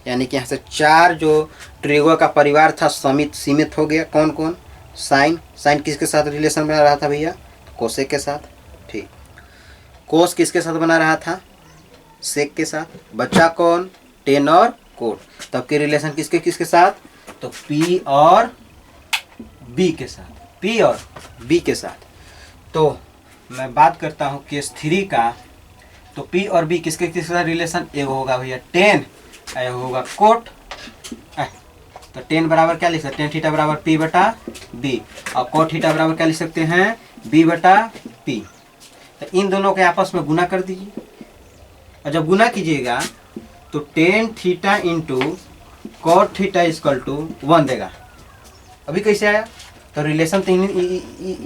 S1: यानी कि यहाँ से 4 जो ट्रिगो का परिवार था सीमित हो गया। कौन कौन, साइन किसके साथ रिलेशन बना रहा था भैया, कोसेक के साथ। ठीक, कोस किसके साथ बना रहा था, सेक के साथ। बच्चा कौन, टेन और कोट। तब के रिलेशन किसके किसके साथ, तो पी और बी के साथ, पी और बी के साथ। तो मैं बात करता हूँ केस 3 का। तो पी और बी किसके किसके साथ रिलेशन, एक होगा भैया टेन, एक होगा कोट। तो टेन बराबर क्या लिख सकते हैं, टेन थीटा बराबर पी बटा बी, और कोट थीटा बराबर क्या लिख सकते हैं, बी बटा पी। तो इन दोनों के आपस में गुना कर दीजिए, और जब गुना कीजिएगा तो tan theta into cot theta equal to 1 देगा। अभी कैसे आया, तो रिलेशन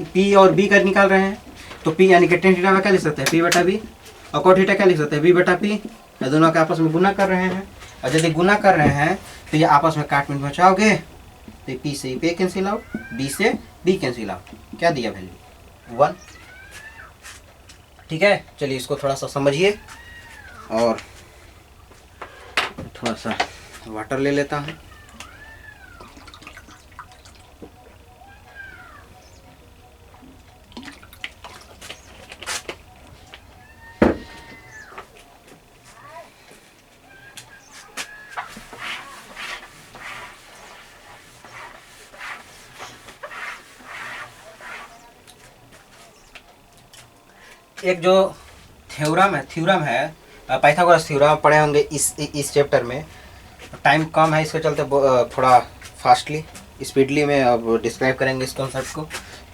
S1: पी और बी का निकाल रहे हैं। तो पी यानी कि टेन थीटा में क्या लिख सकते हैं, पी बटा बी, और कोट थीटा क्या लिख सकते हैं, बी बटा पी। दोनों के आपस में गुना कर रहे हैं, और यदि गुना कर रहे हैं तो ये आपस में काट पीट बचाओगे, तो पी से पे कैंसिल आउट, बी से बी कैंसिल आउट। क्या दिया वैल्यू, 1। ठीक है, चलिए इसको थोड़ा सा समझिए, और थोड़ा सा वाटर ले लेता हूँ। एक जो थ्योरम है पाइथागोरस थ्योरम पढ़े होंगे इस चैप्टर में। टाइम कम है, इसके चलते थोड़ा फास्टली स्पीडली में अब डिस्क्राइब करेंगे इस कॉन्सेप्ट को।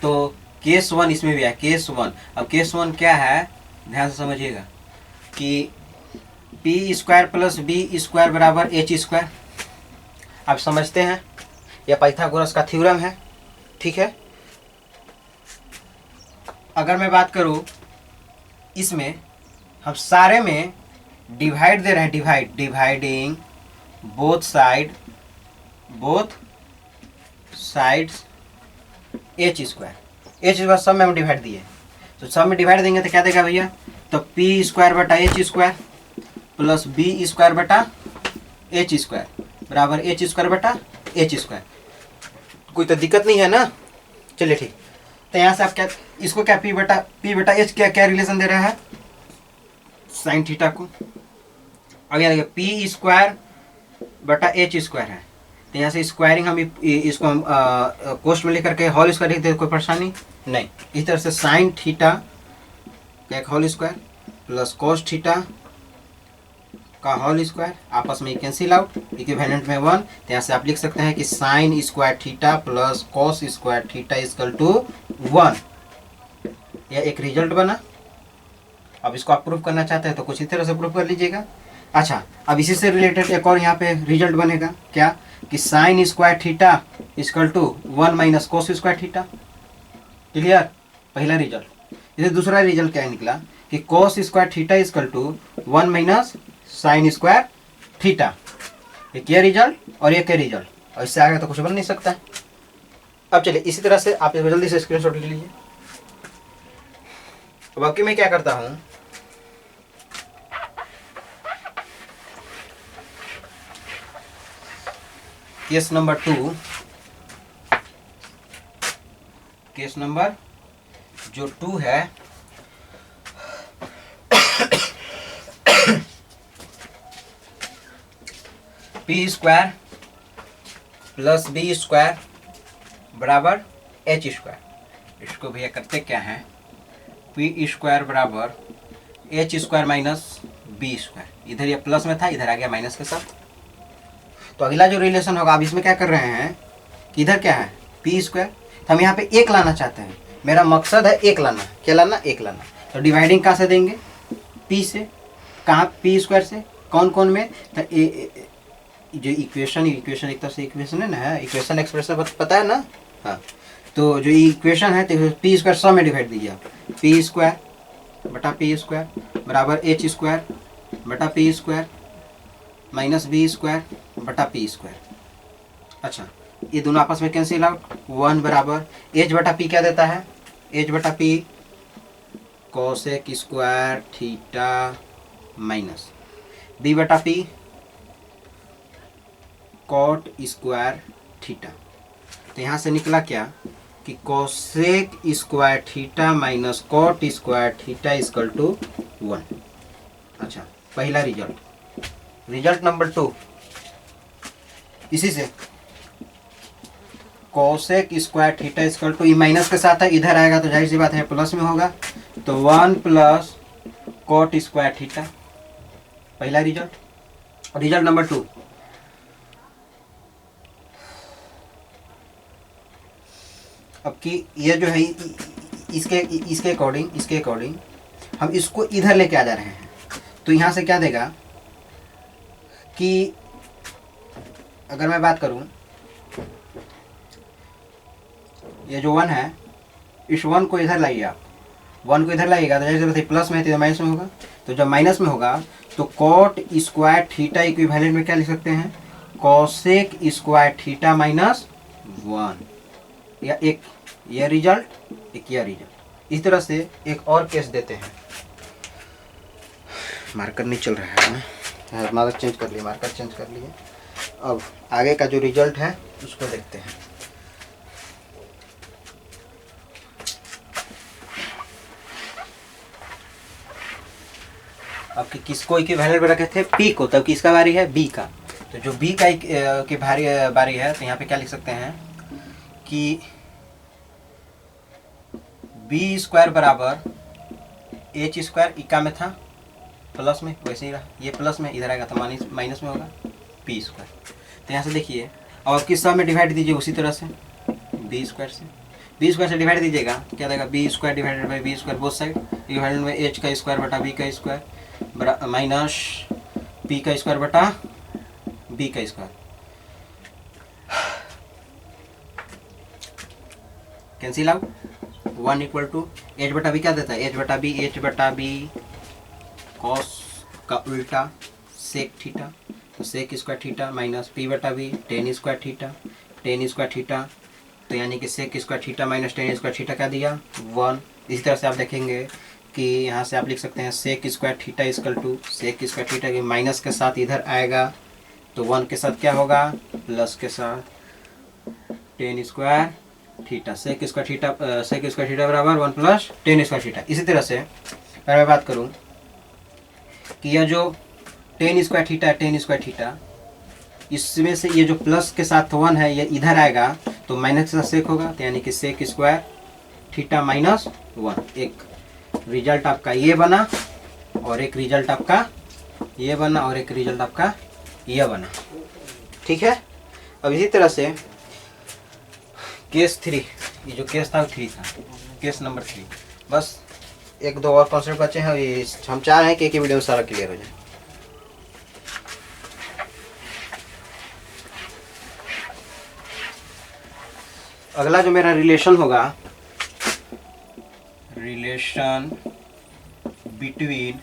S1: तो केस 1 इसमें भी है, केस 1। अब केस 1 क्या है, ध्यान से समझिएगा कि P square plus B square बराबर एच स्क्वायर। आप समझते हैं, यह पाइथागोरस का थ्योरम है, ठीक है। अगर मैं बात करूं, इसमें हम सारे में डिवाइड दे रहे हैं, dividing both sides H square सब में हम डिवाइड दिए। तो सब में डिवाइड देंगे तो क्या देगा भैया, तो पी स्क्वायर बटा H square plus B square बटा एच स्क्वायर बराबर एच स्क्वायर बटा एच स्क्वायर। कोई तो दिक्कत नहीं है ना, चलिए ठीक। तो यहाँ से आप क्या, इसको क्या पी बटा एच क्या रिलेशन दे रहा है, साइन थीटा को। अब यहाँ देखिए पी स्क्वायर बटा एच स्क्वायर है, तो यहाँ से स्क्वायरिंग हम इसको हम कोष्ट में लेकर के होल स्क्वायर लिख देते, कोई परेशानी नहीं। इस तरह से साइन थीटा का एक whole square plus cos theta का होल स्क्वायर आपस में कैंसिल आउट, इक्विवेलेंट में 1। तो यहाँ से आप लिख सकते हैं कि sine square theta plus cos square theta equal to 1। यह एक रिजल्ट बना। अब इसको आप प्रूव करना चाहते हैं तो कुछ इस तरह से प्रूव कर लीजिएगा। अच्छा, अब इसी से रिलेटेड एक और यहाँ पे रिजल्ट बनेगा, क्या कि sine square theta equal to 1 minus cos square theta. Clear, पहला रिजल्ट। इसे दूसरा रिजल्ट क्या निकला कि cos square theta equal to 1 minus sine square theta. एक ये रिजल्ट और एक ये रिजल्ट, और इससे आगे तो कुछ बन नहीं सकता। अब चलिए इसी तरह से आप जल्दी से स्क्रीनशॉट ले लीजिए। बाकी मैं क्या करता हूँ, केस नंबर 2, केस नंबर जो 2 है, P square plus B square बराबर एच स्क्वायर। इसको भैया करते क्या है, पी स्क्वायर बराबर H square minus B square. इधर ये प्लस में था, इधर आ गया माइनस के साथ। तो अगला जो रिलेशन होगा, आप इसमें क्या कर रहे हैं कि इधर क्या है पी स्क्वायर, तो हम यहाँ पे एक लाना चाहते हैं। मेरा मकसद है एक लाना। क्या लाना, एक लाना। तो डिवाइडिंग कहाँ से देंगे, पी से। कहाँ, पी स्क्वायर से। कौन कौन में, तो जो इक्वेशन एक तरह से इक्वेशन है ना, इक्वेशन एक्सप्रेशन पता है ना। हाँ, तो जो इक्वेशन है तो पी स्क्वायर सब में डिवाइड दीजिए आप। पी स्क्वायर बटा पी स्क्वायर बराबर एच स्क्वायर बटा P square minus B square बटा पी स्क्वायर। अच्छा, ये दोनों आपस में कैंसिल आउट, 1 बराबर एच बटा पी क्या देता है, एच बटा P cosec square theta minus B बटा पी कॉट स्क्वायर थीटा। तो यहाँ से निकला क्या कि cosec square theta minus cot square theta equal to 1। अच्छा, पहला रिजल्ट। रिजल्ट नंबर 2, इसी से cosec square theta equal to, ये माइनस के साथ है, इधर आएगा तो जाहिर सी बात है प्लस में होगा, तो 1 प्लस कॉट स्क्वायर थीटा। पहला रिजल्ट। रिजल्ट नंबर 2, अब कि ये जो है इसके अकॉर्डिंग हम इसको इधर लेके आ जा रहे हैं। तो यहाँ से क्या देगा कि अगर मैं बात करूँ, ये जो 1 है, इस 1 को इधर लाइए आप। 1 को इधर लाइएगा तो जैसे प्लस में है तो माइनस में होगा। तो जब माइनस में होगा तो कॉट स्क्वायर थीटा इक्विवेलेंट में क्या लिख सकते हैं, कोसेक स्क्वायर थीटा माइनस 1। या एक यह रिजल्ट, एक यह रिजल्ट। इस तरह से एक और केस देते हैं। मार्कर नहीं चल रहा है ना, मार्कर चेंज कर लिए। अब आगे का जो रिजल्ट है उसको देखते हैं। अब किसको इक्विवेलेंट रखे थे, पी को, तब किसका बारी है, बी का। तो जो बी का की बारी है, तो यहाँ पे क्या लिख सकते हैं कि बी स्क्वायर बराबर एच स्क्वायर इक्का में था प्लस में, वैसे ही रहा, ये प्लस में इधर आएगा तो माइनस में होगा पी स्क्वायर। तो यहाँ से देखिए और किस सब में डिवाइड दीजिए उसी तरह से बी स्क्वायर से, बी स्क्वायर से डिवाइड दीजिएगा क्या देगा B square divided by B square both side, equivalent में एच का स्क्वायर बटा बी का स्क्वायर माइनस पी का स्क्वायर बटा बी का square, cancel out 1 equal to H बटा बी क्या देता है एच बटा बी कॉस का उल्टा सेक थीटा, तो sec square theta minus P बटा बी टेन स्क्वायर थीटा, तो यानी कि sec square theta minus tan square theta क्या दिया 1। इसी तरह से आप देखेंगे कि यहाँ से आप लिख सकते हैं sec square theta equal to sec square theta के माइनस के साथ इधर आएगा तो 1 के साथ क्या होगा प्लस के साथ tan square theta, sec square theta बराबर 1 प्लस टेन स्क्वायर थीटा। इसी तरह से अगर मैं बात करूँ कि यह जो टेन स्क्वायर थीटा इसमें से ये जो प्लस के साथ 1 है ये इधर आएगा तो माइनस के साथ सेक होगा, तो यानी कि सेक स्क्वायर थीटा माइनस 1, एक रिजल्ट आपका ये बना और एक रिजल्ट आपका ये बना और एक रिजल्ट आपका ये बना। ठीक है, अब इसी तरह से केस 3, ये जो केस था 3 था, केस नंबर 3, बस 1-2 और कॉन्सेप्ट बचे हैं, ये हम चाह रहे हैं कि एक ही वीडियो में सारा क्लियर हो जाए। अगला जो मेरा रिलेशन होगा, relation between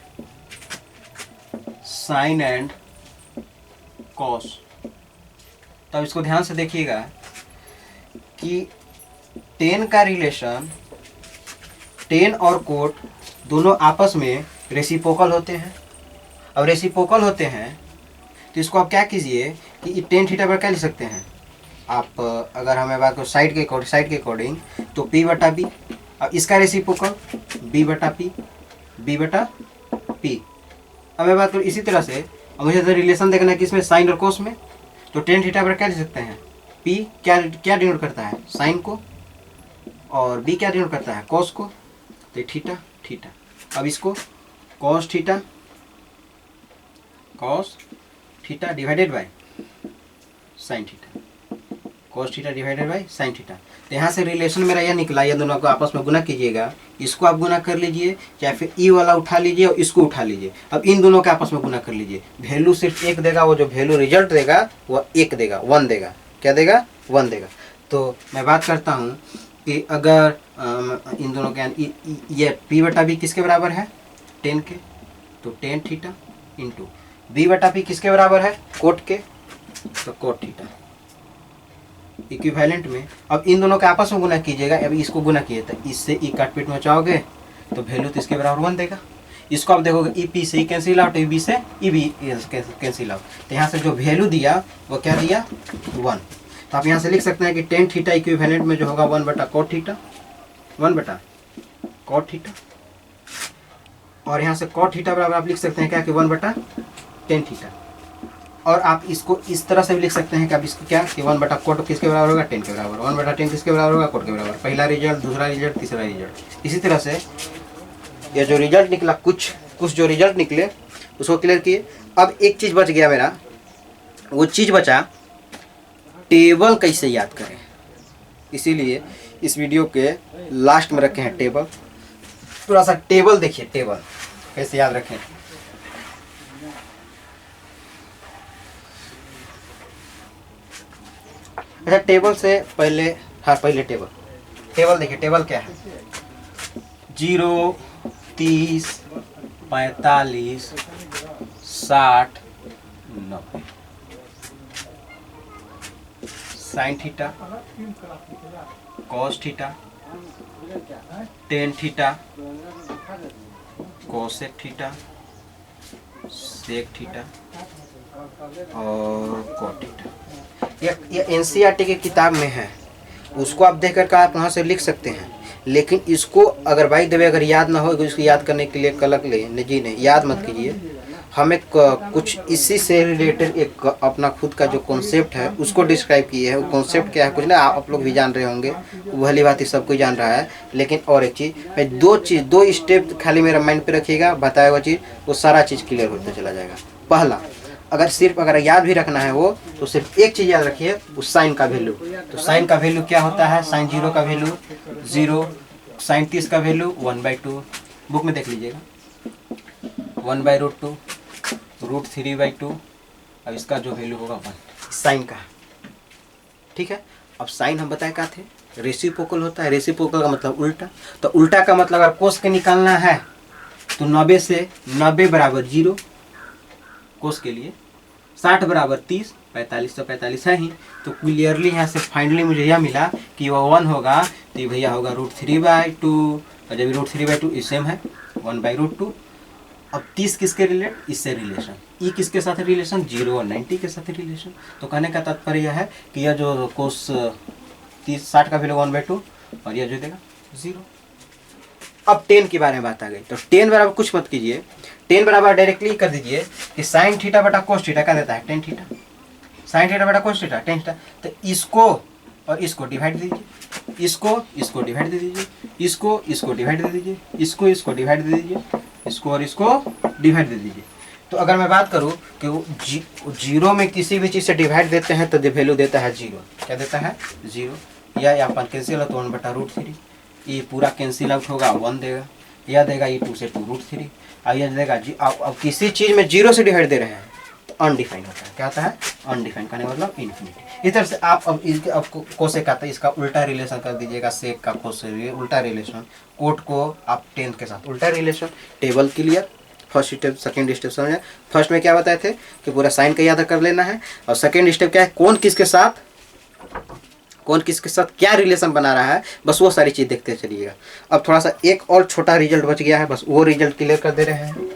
S1: sine and cos, तब इसको ध्यान से देखिएगा कि टेन का रिलेशन, टेन और कोट दोनों आपस में रेसिप्रोकल होते हैं। अब रेसिप्रोकल होते हैं तो इसको आप क्या कीजिए कि टेन थीटा पर क्या लिख सकते हैं आप, अगर हमें बात करो साइड के अकॉर्डिंग तो पी बटा बी, अब इसका रेसिप्रोकल बी बटा पी। अब मैं बात करूँ इसी तरह से, अब मुझे तो रिलेशन देखना है कि इसमें साइन और कोस में, तो टेन थीटा पर क्या लिख सकते हैं पी क्या डिनोट करता है साइन को और बी क्या डिनोट करता है कोस को, तो थीटा। अब इसको cos theta divided by sine theta, cos theta divided by sine theta. तो यहाँ से रिलेशन मेरा यह निकला, ये दोनों को आपस में गुना कीजिएगा, इसको आप गुना कर लीजिए चाहे फिर ई वाला उठा लीजिए और इसको उठा लीजिए। अब इन दोनों के आपस में गुना कर लीजिए, वैल्यू सिर्फ 1 देगा, वो जो वैल्यू रिजल्ट देगा वो 1 देगा, 1 देगा, क्या देगा 1 देगा। तो मैं बात करता हूँ कि अगर इन दोनों के ये पी बटा बी किसके बराबर है 10 के, तो टेन थीटा इंटू बी बटा पी किसके बराबर है कोट के, तो कोट थीटा इक्विवेलेंट में। अब इन दोनों के आपस में गुना कीजिएगा, अभी इसको गुना किए तो इससे ई काटपीट में बचाओगे तो वैल्यू तो इसके बराबर 1 देगा। इसको आप देखोगे ई पी से E cancel out, E B से ई बी कैंसिल आउट, तो यहाँ से जो वैल्यू दिया वो क्या दिया 1। तो आप यहाँ से लिख सकते हैं कि टेन थीटा इक्विवेलेंट में जो होगा 1 बटा कोट थीटा, और यहाँ से कोट थीटा बराबर आप लिख सकते हैं क्या कि 1 बटा टेन थीटा। और आप इसको इस तरह से भी लिख सकते हैं कि आप इसको क्या कि 1 बटा कोट किसके बराबर होगा 10 के बराबर, 1 बटा 10 किसके बराबर होगा कोट के बराबर, पहला रिजल्ट, दूसरा रिजल्ट, तीसरा रिजल्ट। इसी तरह से ये जो रिजल्ट निकला, कुछ जो रिजल्ट निकले उसको क्लियर किए। अब एक चीज़ बच गया मेरा, वो चीज़ बचा टेबल कैसे याद करें, इसीलिए इस वीडियो के लास्ट में रखे हैं टेबल। थोड़ा सा टेबल देखिए, टेबल कैसे याद रखें। अच्छा टेबल से पहले, पहले टेबल देखिए, टेबल क्या है 0, 30, 45, 60, 90, sine theta, cos theta, tan theta, cosec theta, sec theta और कोट थीटा। ये एनसीईआरटी की किताब में है, उसको आप देख कर आप वहाँ से लिख सकते हैं, लेकिन इसको अगर बाई द वे अगर याद ना हो तो इसको याद करने के लिए कलक ले जी नहीं, याद मत कीजिए, हम एक कुछ इसी से रिलेटेड एक अपना खुद का जो कॉन्सेप्ट है उसको डिस्क्राइब किए हैं। वो कॉन्सेप्ट क्या है कुछ ना आप लोग भी जान रहे होंगे, वही बात ही सब कोई जान रहा है। लेकिन और एक चीज़ मैं दो स्टेप खाली मेरा माइंड पे रखिएगा, बताया हुआ चीज़ वो सारा चीज़ क्लियर होता चला जाएगा। पहला, अगर याद भी रखना है वो, तो सिर्फ एक चीज़ याद रखिए, उस साइन का वैल्यू। तो साइन का वैल्यू क्या होता है? साइन 0 का वैल्यू 0, साइन 30 का वैल्यू 1/2। बुक में देख लीजिएगा, 1/√2, √3/2। अब इसका जो वैल्यू होगा 1 साइन का। ठीक है, अब साइन हम बताए क्या थे? रेसिप्रोकल होता है। रेसिप्रोकल का मतलब उल्टा। तो उल्टा का मतलब अगर कोस के निकालना है तो 90 से 90 बराबर 0 कोस के लिए, 60 बराबर 30, 45 तो 45 है ही। तो क्लियरली यहाँ से फाइनली मुझे यह मिला कि वह 1 होगा, तो ये भैया होगा √3/2। और जब √3/2 ये सेम है 1/√2। अब 30 किसके रिलेट? इससे रिलेशन। ई किसके साथ रिलेशन? 0 और 90 के साथ रिलेशन। तो कहने का तात्पर्य यह है कि यह जो कोस 60 का वैल्यू 1/2 और यह जो देगा 0। अब 10 के बारे में बात आ गई। तो 10 बराबर कुछ मत कीजिए, 10 बराबर डायरेक्टली कर दीजिए कि साइन थीटा बटा कोस थीटा क्या देता है? tan theta. साइन थीटा बटा कोस थीटा tan थीटा। तो इसको और इसको डिवाइड दे दीजिए, इसको डिवाइड दे दीजिए, इसको डिवाइड दे दीजिए, इसको डिवाइड दे दीजिए, इसको और इसको डिवाइड दे दीजिए। तो अगर मैं बात करूं कि वो 0 में किसी भी चीज़ से डिवाइड देते हैं तो वैल्यू देता है 0। क्या देता है? 0। या अपन कैंसिल हो तो 1/√3। ये पूरा कैंसिल आउट होगा, 1 देगा। यह देगा ये 2 से 2√3। अब यह देगा अब किसी चीज़ में 0 से डिवाइड दे रहे हैं तो अनडिफाइंड होता है। क्या होता है? अनडिफाइंड। कहने का मतलब इन्फिनिटी। इस तरह से आप अब इसके अब कोसेक आता है, इसका उल्टा रिलेशन कर दीजिएगा। सेक का कोसेक उल्टा रिलेशन, कोट को आप 10 के साथ उल्टा relation. Table clear? First step second step समझे? फर्स्ट में क्या बताए थे कि पूरा साइन का याद कर लेना है, और सेकंड स्टेप क्या है, कौन किसके साथ क्या रिलेशन बना रहा है, बस वो सारी चीज़ देखते चलिएगा। अब थोड़ा सा एक और छोटा रिजल्ट बच गया है, बस वो रिजल्ट क्लियर कर दे रहे हैं।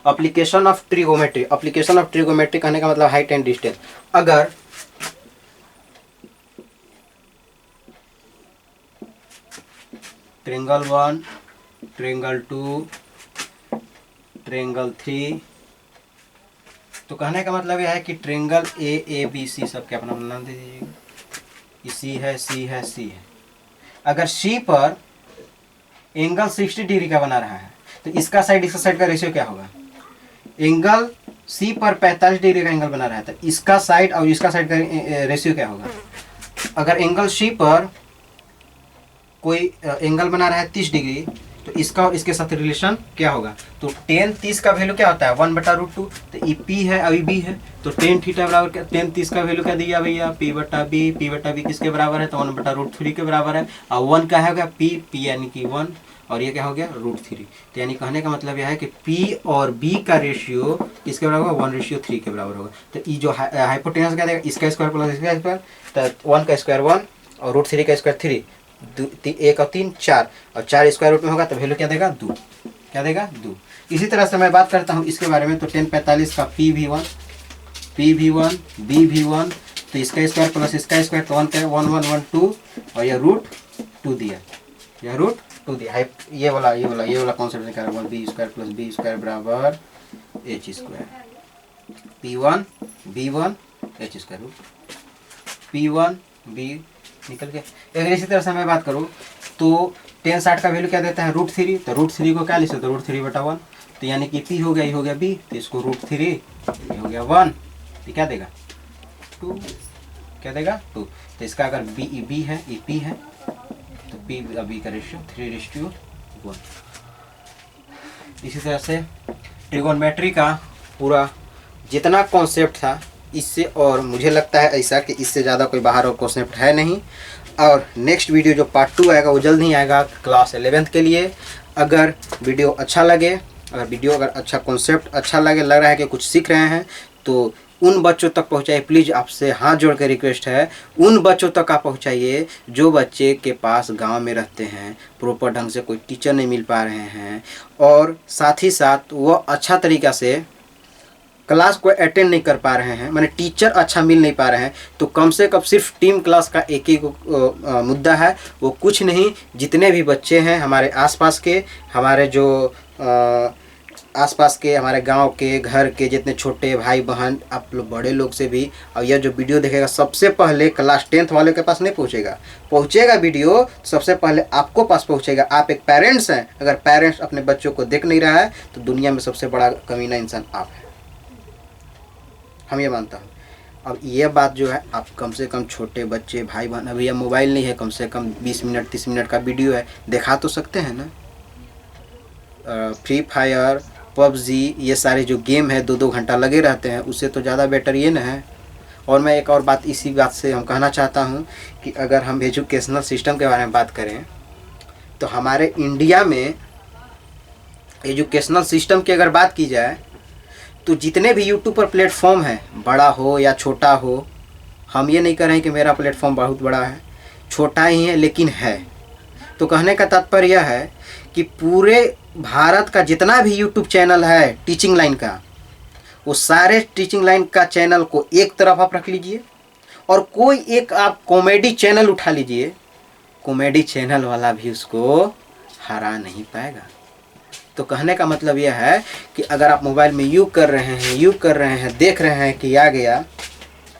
S1: Application of trigonometry. Application of trigonometry कहने का मतलब हाइट एंड डिस्टेंस। अगर ट्रायंगल 1, ट्रायंगल 2, ट्रायंगल 3, तो कहने का मतलब यह है कि ट्रायंगल ए बी सी सबके अपना नाम दे दीजिएगा। सी है, सी है, सी है। अगर सी पर एंगल 60 डिग्री का बना रहा है तो इसका साइड का रेशियो क्या होगा? एंगल सी पर 45 डिग्री का एंगल बना रहा है तो इसका साइड और इसका साइड का रेशियो क्या होगा? अगर एंगल सी पर कोई एंगल बना रहा है 30 डिग्री तो इसका और इसके साथ रिलेशन क्या होगा? तो tan 30 का वैल्यू क्या होता है? 1/√2। तो ये P है, अभी B है, तो tan थीटा बराबर क्या? tan 30 का वैल्यू क्या दिया भैया? P/B किसके बराबर है? तो 1/√3 के बराबर है। और 1 का है P यानी कि 1, और ये क्या हो गया? √3। तो यानी कहने का मतलब यह है कि P और B का रेशियो किसके बराबर होगा? 1:3 के बराबर होगा। तो ये जो हाइपोटेनस क्या देगा? इसका स्क्वायर प्लस इसका स्क्वायर, तो 1 का स्क्वायर 1 और √3 का स्क्वायर 3, 1 और 3 4, और 4 स्क्वायर रूट में होगा तो वैल्यू क्या देगा? 2। क्या देगा? 2। इसी तरह से मैं बात करता हूँ इसके बारे में। तो tan 45 का P भी1, B भी1, तो इसका स्क्वायर प्लस इसका स्क्वायर, तो 1 का 1 1 1 2, और यह √2 दिया, यह √2 दिया। ये वाला कॉन्सेप्ट निकाल रहा हूँ। B² प्लस B² बराबर H²। P1 B1 H², P1 B निकल गया। अगर इसी तरह से मैं बात करूँ तो tan 60 का वैल्यू क्या देता है? √3। तो √3 को क्या लिख सकते? √3/1। तो यानी कि P हो गया, ये हो गया B, तो इसको √3, ये हो गया 1, तो क्या देगा? 2। क्या देगा? 2। तो इसका अगर B है, ये P है, तो P B का रेशियो 3:1। इसी तरह से ट्रिगोनोमेट्री का पूरा जितना कॉन्सेप्ट था, इससे और मुझे लगता है ऐसा कि इससे ज़्यादा कोई बाहर और कॉन्सेप्ट है नहीं। और नेक्स्ट वीडियो जो पार्ट 2 आएगा वो जल्द ही आएगा क्लास 11th के लिए। अगर वीडियो अच्छा लगे, अगर अच्छा कॉन्सेप्ट अच्छा लग रहा है कि कुछ सीख रहे हैं, तो उन बच्चों तक पहुंचाइए। प्लीज़ आपसे हाथ जोड़ के रिक्वेस्ट है, उन बच्चों तक आप पहुंचाइए जो बच्चे के पास गांव में रहते हैं, प्रॉपर ढंग से कोई टीचर नहीं मिल पा रहे हैं, और साथ ही साथ वो अच्छा तरीक़ा से क्लास को अटेंड नहीं कर पा रहे हैं, माने टीचर अच्छा मिल नहीं पा रहे हैं, तो कम से कम सिर्फ टीम क्लास का एक ही मुद्दा है, वो कुछ नहीं, जितने भी बच्चे हैं हमारे आसपास के, हमारे जो आसपास के, हमारे गांव के, घर के जितने छोटे भाई बहन, आप लोग बड़े लोग से भी, और यह जो वीडियो देखेगा सबसे पहले क्लास 10th वाले के पास नहीं पहुंचेगा वीडियो, सबसे पहले आपको पास पहुंचेगा। आप एक पेरेंट्स हैं, अगर पेरेंट्स अपने बच्चों को देख नहीं रहा है तो दुनिया में सबसे बड़ा कमीना इंसान आप हैं, हम ये मानता हूँ। अब ये बात जो है, आप कम से कम छोटे बच्चे भाई बहन, अभी यह मोबाइल नहीं है, कम से कम 20 मिनट 30 मिनट का वीडियो है, दिखा तो सकते हैं ना। फ्री फायर, पबजी, ये सारे जो गेम है 2-2 घंटा लगे रहते हैं, उससे तो ज़्यादा बेटर ये ना है। और मैं एक और बात इसी बात से हम कहना चाहता हूँ कि अगर हम एजुकेशनल सिस्टम के बारे में बात करें तो हमारे इंडिया में एजुकेशनल सिस्टम की अगर बात की जाए तो जितने भी यूट्यूब पर प्लेटफॉर्म है, बड़ा हो या छोटा हो, हम ये नहीं कह रहे हैं कि मेरा प्लेटफॉर्म बहुत बड़ा है, छोटा ही है लेकिन है। तो कहने का तात्पर्य यह है कि पूरे भारत का जितना भी यूट्यूब चैनल है टीचिंग लाइन का, वो सारे टीचिंग लाइन का चैनल को एक तरफ आप रख लीजिए और कोई एक आप कॉमेडी चैनल उठा लीजिए, कॉमेडी चैनल वाला भी उसको हरा नहीं पाएगा। तो कहने का मतलब यह है कि अगर आप मोबाइल में यूज कर रहे हैं, देख रहे हैं कि आ गया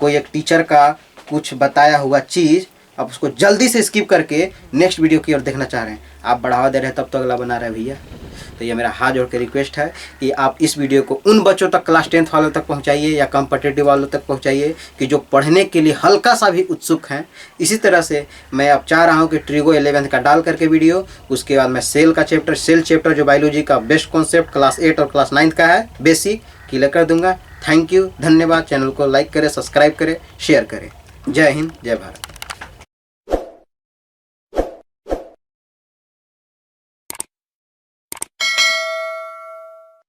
S1: कोई एक टीचर का कुछ बताया हुआ चीज़, आप उसको जल्दी से स्किप करके नेक्स्ट वीडियो की ओर देखना चाह रहे हैं, आप बढ़ावा दे रहे हैं तब तो अगला बना रहे हैं भैया। तो ये मेरा हाथ जोड़ के रिक्वेस्ट है कि आप इस वीडियो को उन बच्चों तक, क्लास 10th वालों तक पहुंचाइए या कॉम्पिटिटिव वालों तक पहुंचाइए कि जो पढ़ने के लिए हल्का सा भी उत्सुक हैं। इसी तरह से मैं अब चाह रहा हूं कि ट्रिगो 11th का डाल करके वीडियो, उसके बाद मैं सेल चैप्टर जो बायोलॉजी का बेस्ट कॉन्सेप्ट क्लास 8 और क्लास 9 का है बेसिक, क्लियर कर दूंगा। थैंक यू, धन्यवाद। चैनल को लाइक करें, सब्सक्राइब करें, शेयर करें। जय हिंद, जय भारत।